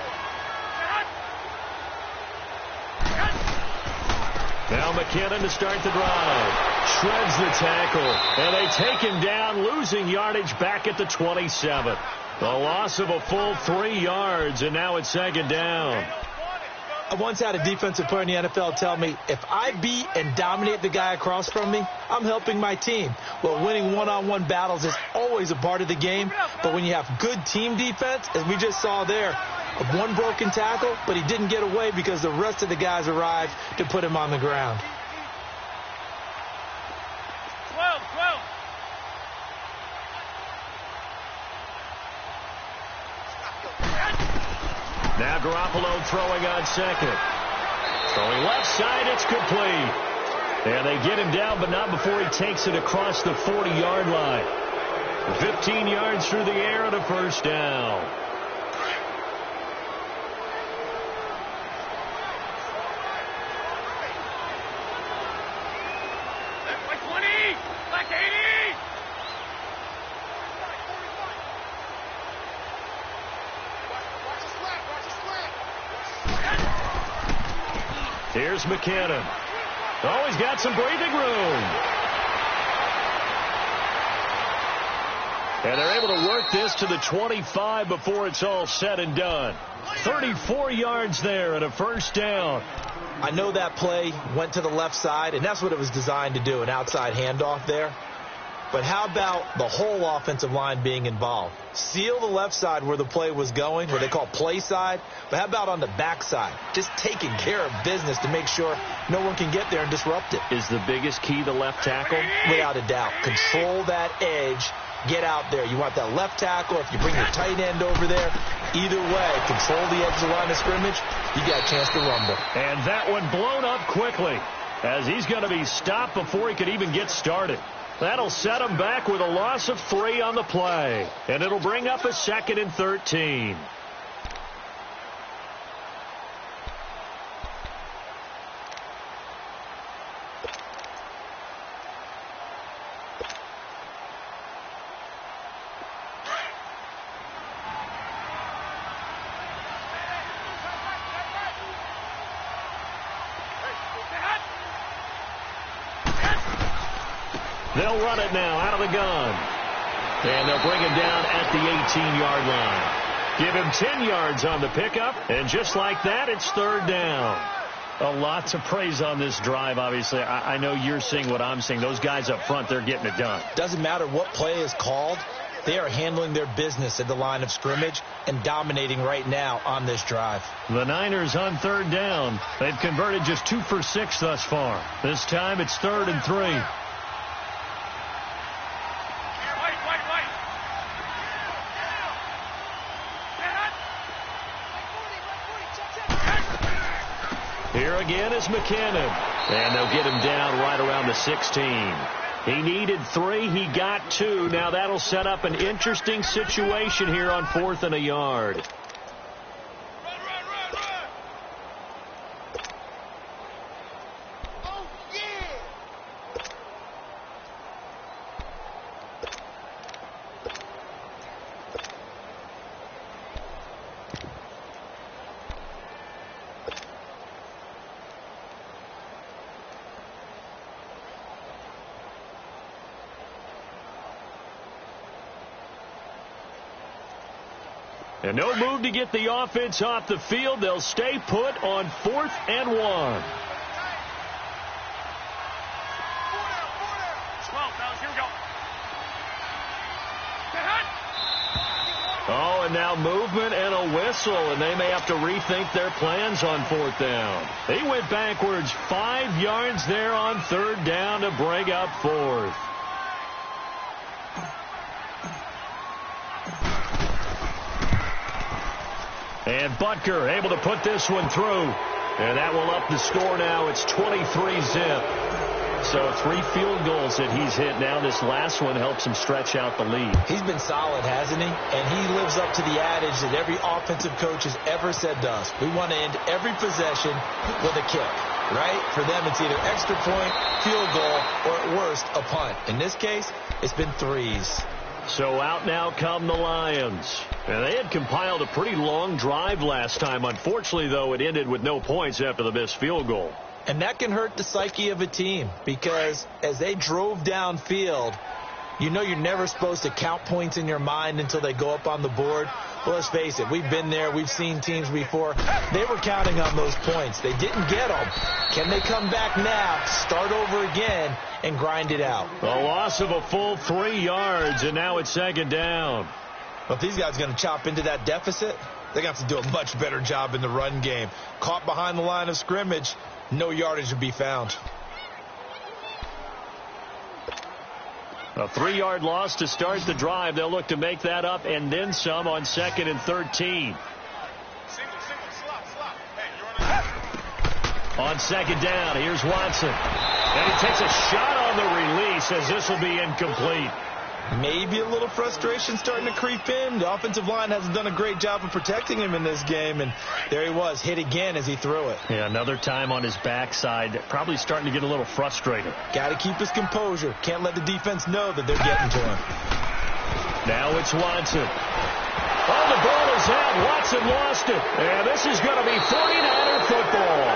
Now McKinnon to start the drive. Shreds the tackle. And they take him down, losing yardage back at the 27. The loss of a full 3 yards, and now it's second down. I once had a defensive player in the NFL tell me, if I beat and dominate the guy across from me, I'm helping my team. Well, winning one-on-one battles is always a part of the game, but when you have good team defense, as we just saw there, one broken tackle, but he didn't get away because the rest of the guys arrived to put him on the ground. 12. Now Garoppolo throwing on second. Throwing left side, it's complete. And they get him down, but not before he takes it across the 40-yard line. 15 yards through the air and a first down. Like 20. Like 80. Here's McKinnon. Oh, he's got some breathing room. And they're able to work this to the 25 before it's all said and done. 34 yards there and a first down. I know that play went to the left side, and that's what it was designed to do, an outside handoff there. But how about the whole offensive line being involved? Seal the left side where the play was going, where they call play side. But how about on the back side? Just taking care of business to make sure no one can get there and disrupt it. Is the biggest key the left tackle? Without a doubt. Control that edge. Get out there. You want that left tackle. If you bring your tight end over there, either way, control the edge of the line of scrimmage, you got a chance to rumble. And that one blown up quickly as he's going to be stopped before he could even get started. That'll set him back with a loss of 3 on the play. And it'll bring up a 2nd and 13. They'll run it now out of the gun. And they'll bring him down at the 18-yard line. Give him 10 yards on the pickup, and just like that, it's third down. A lot to praise on this drive, obviously. I know you're seeing what I'm seeing. Those guys up front, they're getting it done. Doesn't matter what play is called. They are handling their business at the line of scrimmage and dominating right now on this drive. The Niners on third down. They've converted just 2 for 6 thus far. This time it's 3rd and 3. Here again is McKinnon. And they'll get him down right around the 16. He needed 3. He got 2. Now that'll set up an interesting situation here on 4th and a yard. And no move to get the offense off the field. They'll stay put on 4th and 1. 12, fellas, here we go. Oh, and now movement and a whistle, and they may have to rethink their plans on 4th down. They went backwards 5 yards there on 3rd down to bring up 4th. And Butker able to put this one through. And that will up the score now. It's 23-zip. So 3 field goals that he's hit now. This last one helps him stretch out the lead. He's been solid, hasn't he? And he lives up to the adage that every offensive coach has ever said to us. We want to end every possession with a kick, right? For them, it's either extra point, field goal, or at worst, a punt. In this case, it's been 3s. So out now come the Lions. And they had compiled a pretty long drive last time. Unfortunately, though, it ended with no points after the missed field goal. And that can hurt the psyche of a team because as they drove downfield, you know you're never supposed to count points in your mind until they go up on the board. Well, let's face it, we've been there. We've seen teams before. They were counting on those points. They didn't get them. Can they come back now, start over again, and grind it out? A loss of a full 3 yards, and now it's 2nd down. Well, if these guys are going to chop into that deficit, they're going to have to do a much better job in the run game. Caught behind the line of scrimmage, no yardage to be found. A 3-yard loss to start the drive. They'll look to make that up and then some on 2nd and 13. On 2nd down, here's Watson. And he takes a shot on the release as this will be incomplete. Maybe a little frustration starting to creep in. The offensive line hasn't done a great job of protecting him in this game, and there he was, hit again as he threw it. Yeah, another time on his backside, probably starting to get a little frustrated. Got to keep his composure. Can't let the defense know that they're getting to him. Now it's Watson. Oh, the ball is out. Watson lost it. And this is going to be 49er football.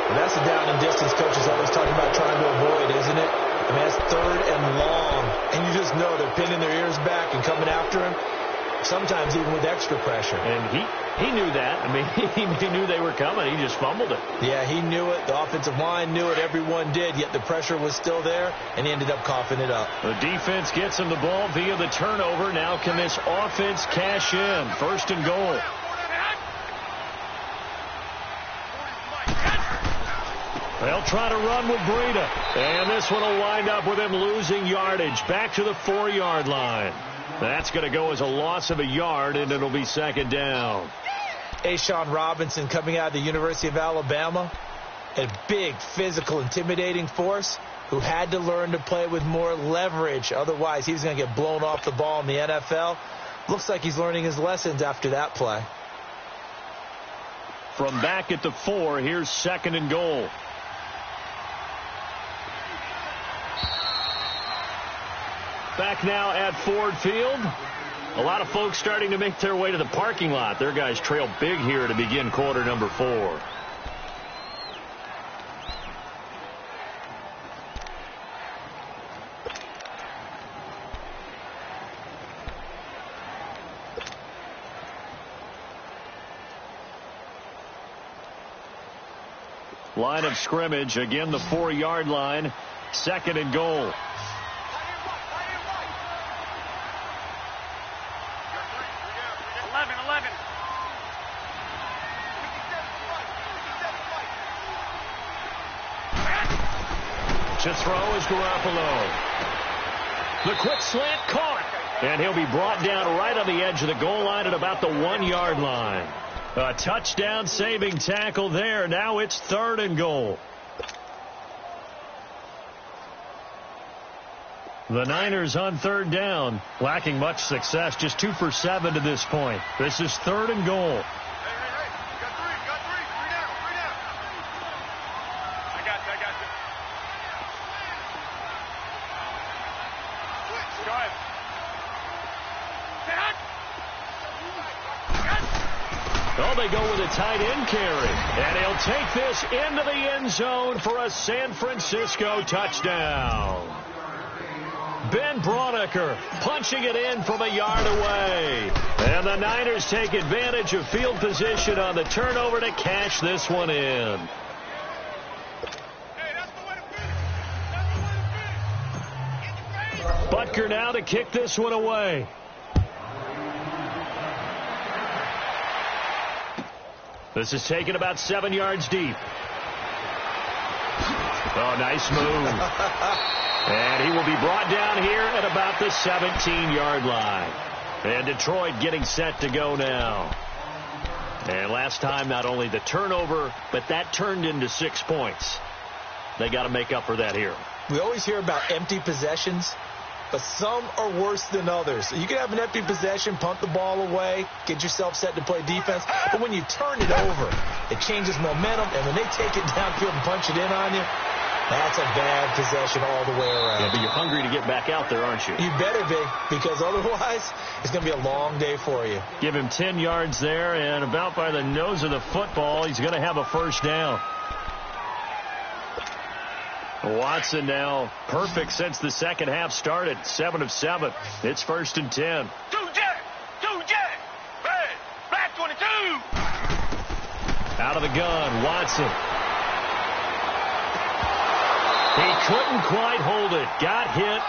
And that's the down and distance coaches always talking about trying to avoid, isn't it? I mean, that's 3rd and long. And you just know they're pinning their ears back and coming after him, sometimes even with extra pressure. And he knew that. I mean, he knew they were coming. He just fumbled it. Yeah, he knew it. The offensive line knew it. Everyone did, yet the pressure was still there, and he ended up coughing it up. The defense gets him the ball via the turnover. Now can this offense cash in? 1st and goal. They'll try to run with Breida. And this one will wind up with him losing yardage. Back to the 4-yard line. That's going to go as a loss of a yard, and it'll be 2nd down. Ashawn Robinson coming out of the University of Alabama. A big, physical, intimidating force who had to learn to play with more leverage. Otherwise, he was going to get blown off the ball in the NFL. Looks like he's learning his lessons after that play. From back at the 4, here's 2nd and goal. Back now at Ford Field. A lot of folks starting to make their way to the parking lot. Their guys trail big here to begin quarter number 4. Line of scrimmage, again the 4-yard line. 2nd and goal. To throw is Garoppolo. The quick slant caught. And he'll be brought down right on the edge of the goal line at about the 1-yard line. A touchdown-saving tackle there. Now it's 3rd and goal. The Niners on 3rd down, lacking much success, just 2 for 7 to this point. This is 3rd and goal. Oh, they go with a tight end carry. And he'll take this into the end zone for a San Francisco touchdown. Ben Braunecker punching it in from a yard away. And the Niners take advantage of field position on the turnover to cash this one in. Butker now to kick this one away. This is taken about 7 yards deep. Oh, nice move. And he will be brought down here at about the 17-yard line. And Detroit getting set to go now. And last time, not only the turnover, but that turned into 6 points. They got to make up for that here. We always hear about empty possessions, but some are worse than others. You can have an empty possession, punt the ball away, get yourself set to play defense, but when you turn it over, it changes momentum, and when they take it downfield and punch it in on you, that's a bad possession all the way around. Yeah, but you're hungry to get back out there, aren't you? You better be, because otherwise it's going to be a long day for you. Give him 10 yards there, and about by the nose of the football, he's going to have a first down. Watson now perfect since the second half started. 7 of 7. It's 1st and 10. Two jet, red, black 22. Out of the gun, Watson. He couldn't quite hold it. Got hit.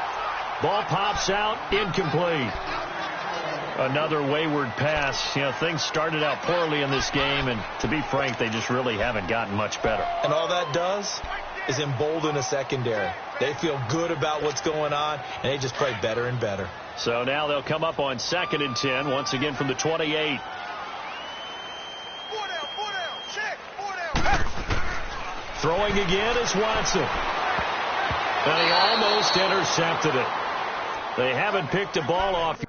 Ball pops out, incomplete. Another wayward pass. You know, things started out poorly in this game, and to be frank, they just really haven't gotten much better. And all that does is embolden a secondary. They feel good about what's going on, and they just play better and better. So now they'll come up on 2nd and 10, once again from the 28. Four down, check, 4 down. Throwing again is Watson. And he almost intercepted it. They haven't picked a ball off.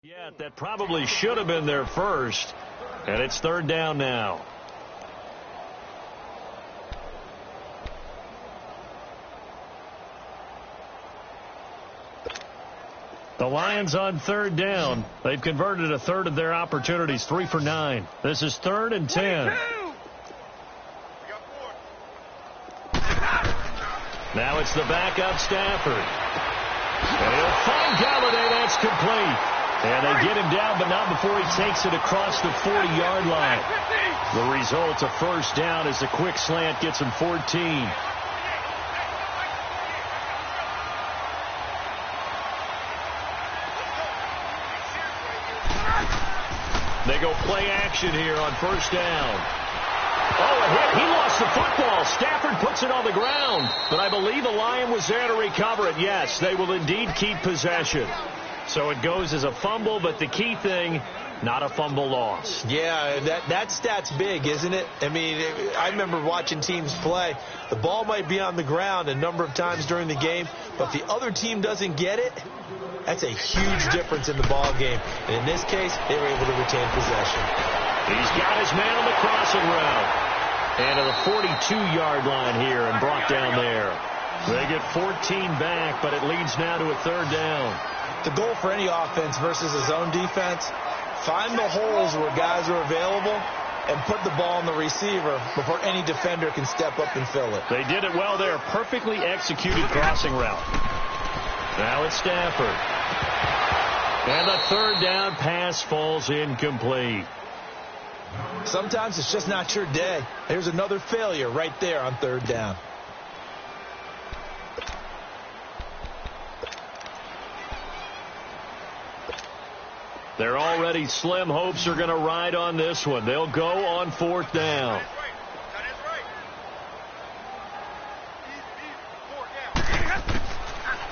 Yeah, that probably should have been there first. And it's 3rd down now. The Lions on 3rd down. They've converted a third of their opportunities, 3 for 9. This is 3rd and 10. Now it's the backup Stafford. And he'll find Galladay. That's complete. And they get him down, but not before he takes it across the 40-yard line. The result, a first down as the quick slant gets him 14. They go play action here on 1st down. Oh, a hit. He lost the football. Stafford puts it on the ground. But I believe a Lion was there to recover it. Yes, they will indeed keep possession. So it goes as a fumble, but the key thing, not a fumble loss. Yeah, that stat's big, isn't it? I mean, I remember watching teams play. The ball might be on the ground a number of times during the game, but if the other team doesn't get it, that's a huge difference in the ball game. And in this case, they were able to retain possession. He's got his man on the crossing route. And to the 42-yard line here and brought down there. They get 14 back, but it leads now to a 3rd down. The goal for any offense versus a zone defense, find the holes where guys are available and put the ball on the receiver before any defender can step up and fill it. They did it well there. Perfectly executed crossing route. Now it's Stafford. And the third down pass falls incomplete. Sometimes it's just not your day. There's another failure right there on third down. They're already slim hopes are going to ride on this one. They'll go on fourth down.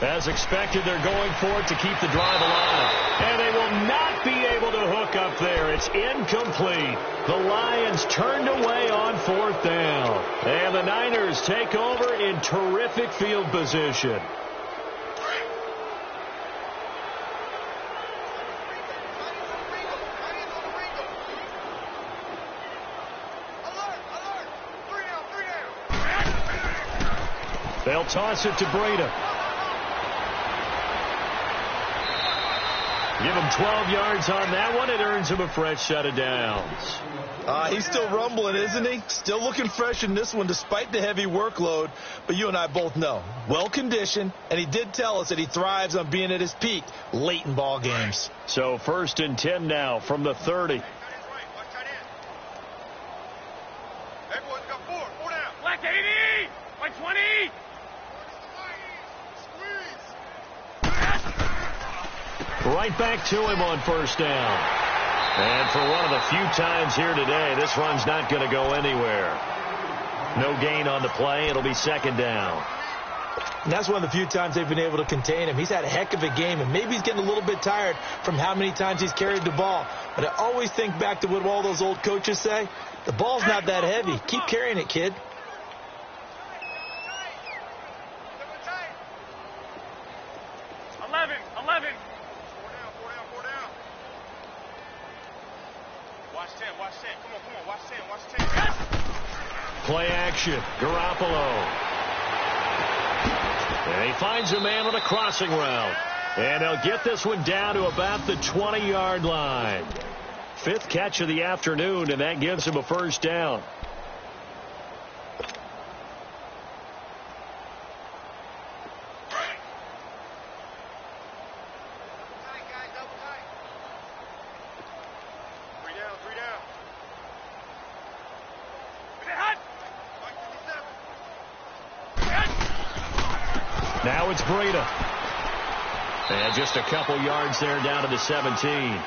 As expected, they're going for it to keep the drive alive. And they will not be able to hook up there. It's incomplete. The Lions turned away on fourth down. And the Niners take over in terrific field position. They'll toss it to Breida. Give him 12 yards on that one. It earns him a fresh set of downs. He's still rumbling, isn't he? Still looking fresh in this one despite the heavy workload. But you and I both know, well-conditioned, and he did tell us that he thrives on being at his peak late in ball games. So 1st and 10 now from the 30. Everyone's got four down. Black 80, white 20. Right back to him on first down. And for one of the few times here today, this run's not going to go anywhere. No gain on the play. It'll be second down. And that's one of the few times they've been able to contain him. He's had a heck of a game, and maybe he's getting a little bit tired from how many times he's carried the ball. But I always think back to what all those old coaches say. The ball's not that heavy. Keep carrying it, kid. Play action. Garoppolo. And he finds a man on a crossing route. And they'll get this one down to about the 20-yard line. 5th catch of the afternoon, and that gives him a first down. Now it's Breida. And just a couple yards there down to the 17.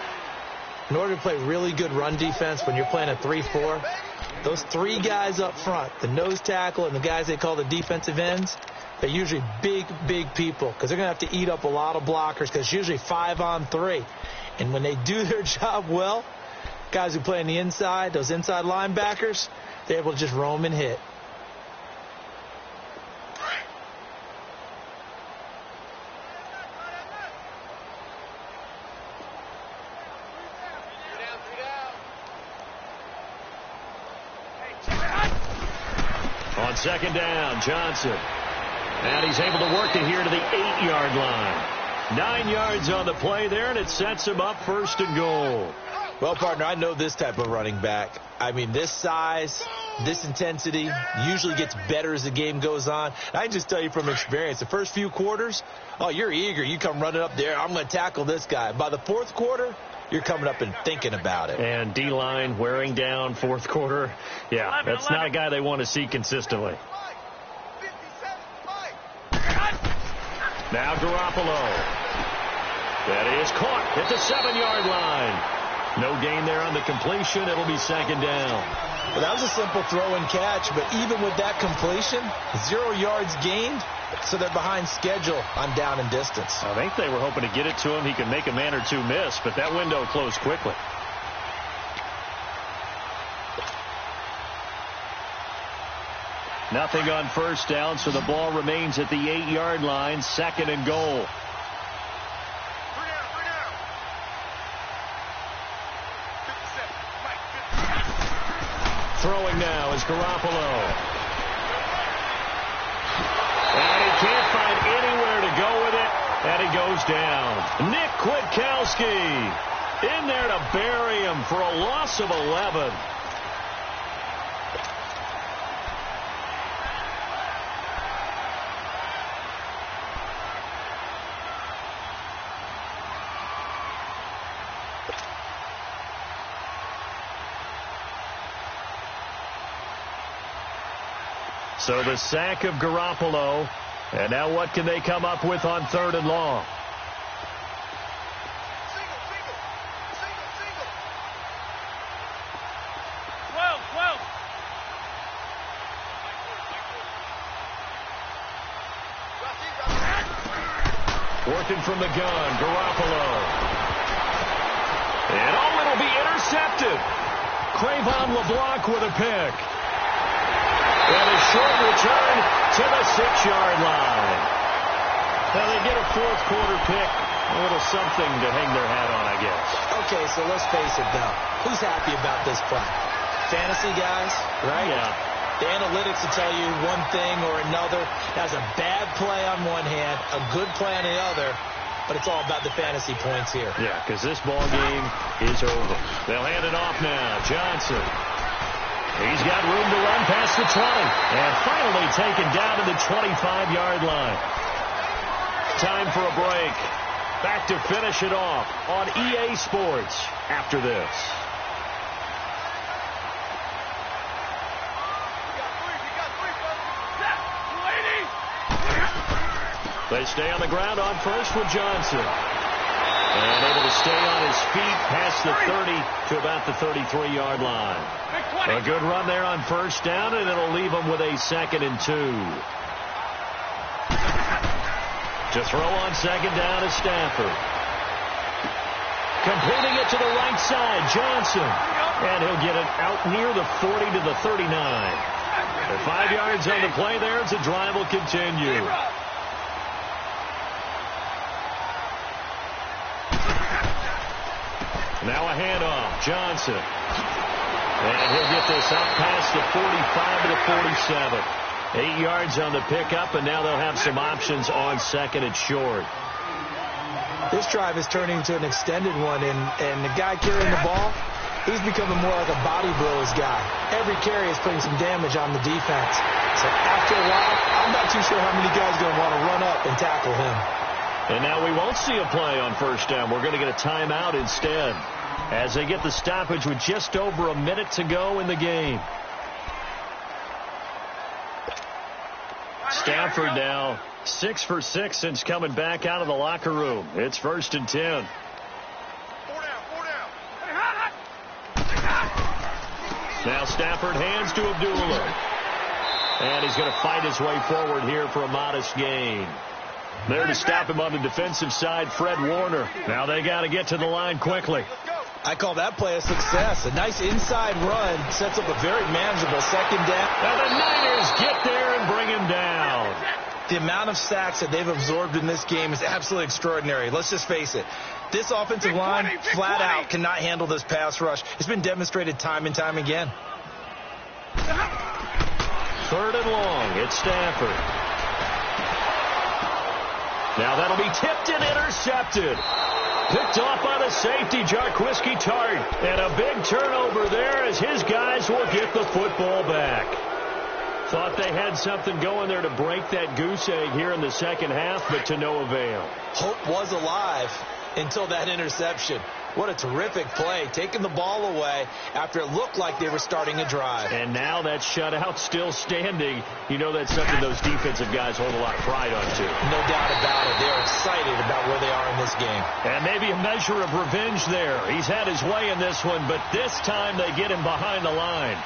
In order to play really good run defense when you're playing a 3-4, those 3 guys up front, the nose tackle and the guys they call the defensive ends, they're usually big, big people because they're going to have to eat up a lot of blockers because it's usually 5-on-3. And when they do their job well, guys who play on the inside, those inside linebackers, they're able to just roam and hit. On second down, Johnson. And he's able to work it here to the 8-yard line. 9 yards on the play there, and it sets him up 1st and goal. Well, partner, I know this type of running back. I mean, this size, this intensity usually gets better as the game goes on. I can just tell you from experience, the first few quarters, oh, you're eager. You come running up there, I'm going to tackle this guy. By the 4th quarter, you're coming up and thinking about it. And D-line wearing down 4th quarter. Yeah, that's not a guy they want to see consistently. Now Garoppolo. That is caught at the 7-yard line. No gain there on the completion. It'll be second down. Well, that was a simple throw and catch, but even with that completion, 0 yards gained, so they're behind schedule on down and distance. I think they were hoping to get it to him. He could make a man or two miss, but that window closed quickly. Nothing on first down, so the ball remains at the 8-yard line, 2nd and goal. Throwing now is Garoppolo. And he can't find anywhere to go with it, and he goes down. Nick Kwiatkowski in there to bury him for a loss of 11. So the sack of Garoppolo. And now what can they come up with on 3rd and long? Working from the gun, Garoppolo. And it'll be intercepted. Crayvon LeBlanc with a pick. And a short return to the 6-yard line. Now they get a 4th quarter pick. A little something to hang their hat on, I guess. Okay, so let's face it, though. Who's happy about this play? Fantasy guys, right? Yeah. The analytics will tell you one thing or another. That's a bad play on one hand, a good play on the other, but it's all about the fantasy points here. Yeah, because this ball game is over. They'll hand it off now. Johnson. He's got room to run past the 20. And finally taken down to the 25-yard line. Time for a break. Back to finish it off on EA Sports after this. They stay on the ground on first with Johnson. And able to stay on his feet past the 30 to about the 33-yard line. A good run there on first down, and it'll leave him with a 2nd and 2. To throw on 2nd down is Stafford. Completing it to the right side, Johnson. And he'll get it out near the 40 to the 39. The 5 yards on the play there as the drive will continue. Now a handoff, Johnson. And he'll get this up past the 45 to the 47. 8 yards on the pickup, and now they'll have some options on 2nd and short. This drive is turning into an extended one, and the guy carrying the ball, he's becoming more like a body blows guy. Every carry is putting some damage on the defense. So after a while, I'm not too sure how many guys are going to want to run up and tackle him. And now we won't see a play on first down. We're going to get a timeout instead as they get the stoppage with just over a minute to go in the game. Stafford now 6 for 6 since coming back out of the locker room. It's 1st and 10. Now Stafford hands to Abdullah. And he's going to fight his way forward here for a modest gain. There to stop him on the defensive side, Fred Warner. Now they got to get to the line quickly. I call that play a success. A nice inside run sets up a very manageable 2nd down. And the Niners get there and bring him down. The amount of sacks that they've absorbed in this game is absolutely extraordinary. Let's just face it. This offensive line flat out cannot handle this pass rush. It's been demonstrated time and time again. 3rd and long. It's Stafford. Now that'll be tipped and intercepted. Picked off by the safety, Jarquiski Tart. And a big turnover there as his guys will get the football back. Thought they had something going there to break that goose egg here in the 2nd half, but to no avail. Hope was alive until that interception. What a terrific play, taking the ball away after it looked like they were starting a drive. And now that shutout still standing. You know that's something those defensive guys hold a lot of pride on, too. No doubt about it. They're excited about where they are in this game. And maybe a measure of revenge there. He's had his way in this one, but this time they get him behind the line.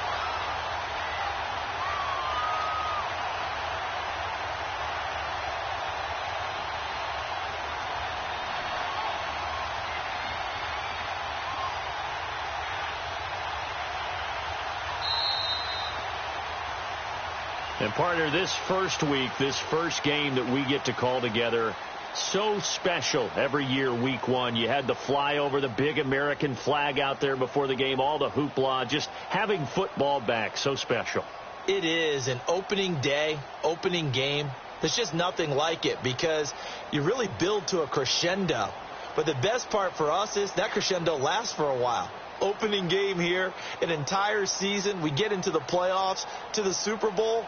And partner, this first week, this first game that we get to call together, so special every year, week 1. You had the flyover, the big American flag out there before the game, all the hoopla, just having football back, so special. It is an opening day, opening game. There's just nothing like it because you really build to a crescendo. But the best part for us is that crescendo lasts for a while. Opening game here, an entire season. We get into the playoffs, to the Super Bowl.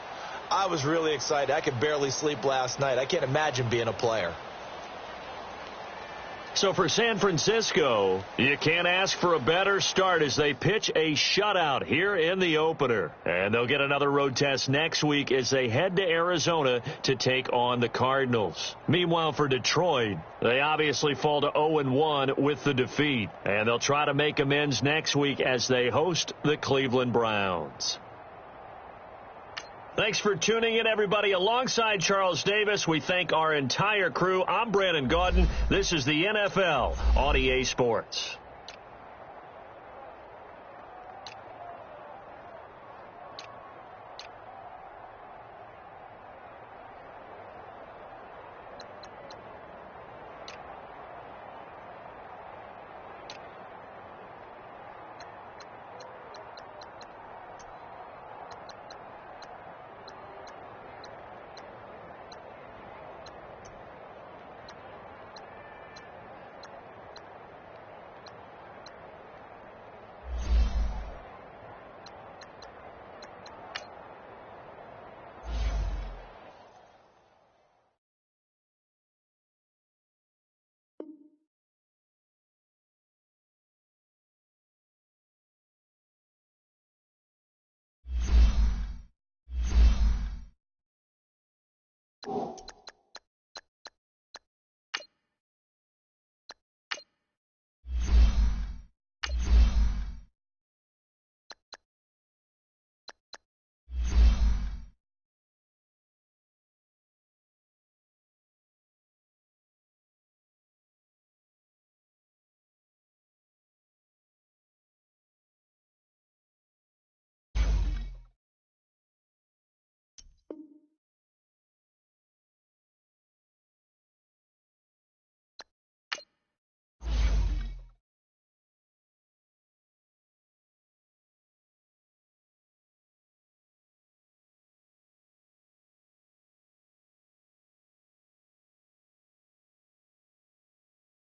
I was really excited. I could barely sleep last night. I can't imagine being a player. So for San Francisco, you can't ask for a better start as they pitch a shutout here in the opener. And they'll get another road test next week as they head to Arizona to take on the Cardinals. Meanwhile, for Detroit, they obviously fall to 0-1 with the defeat. And they'll try to make amends next week as they host the Cleveland Browns. Thanks for tuning in, everybody. Alongside Charles Davis, we thank our entire crew. I'm Brandon Gaudin. This is the NFL on EA Sports.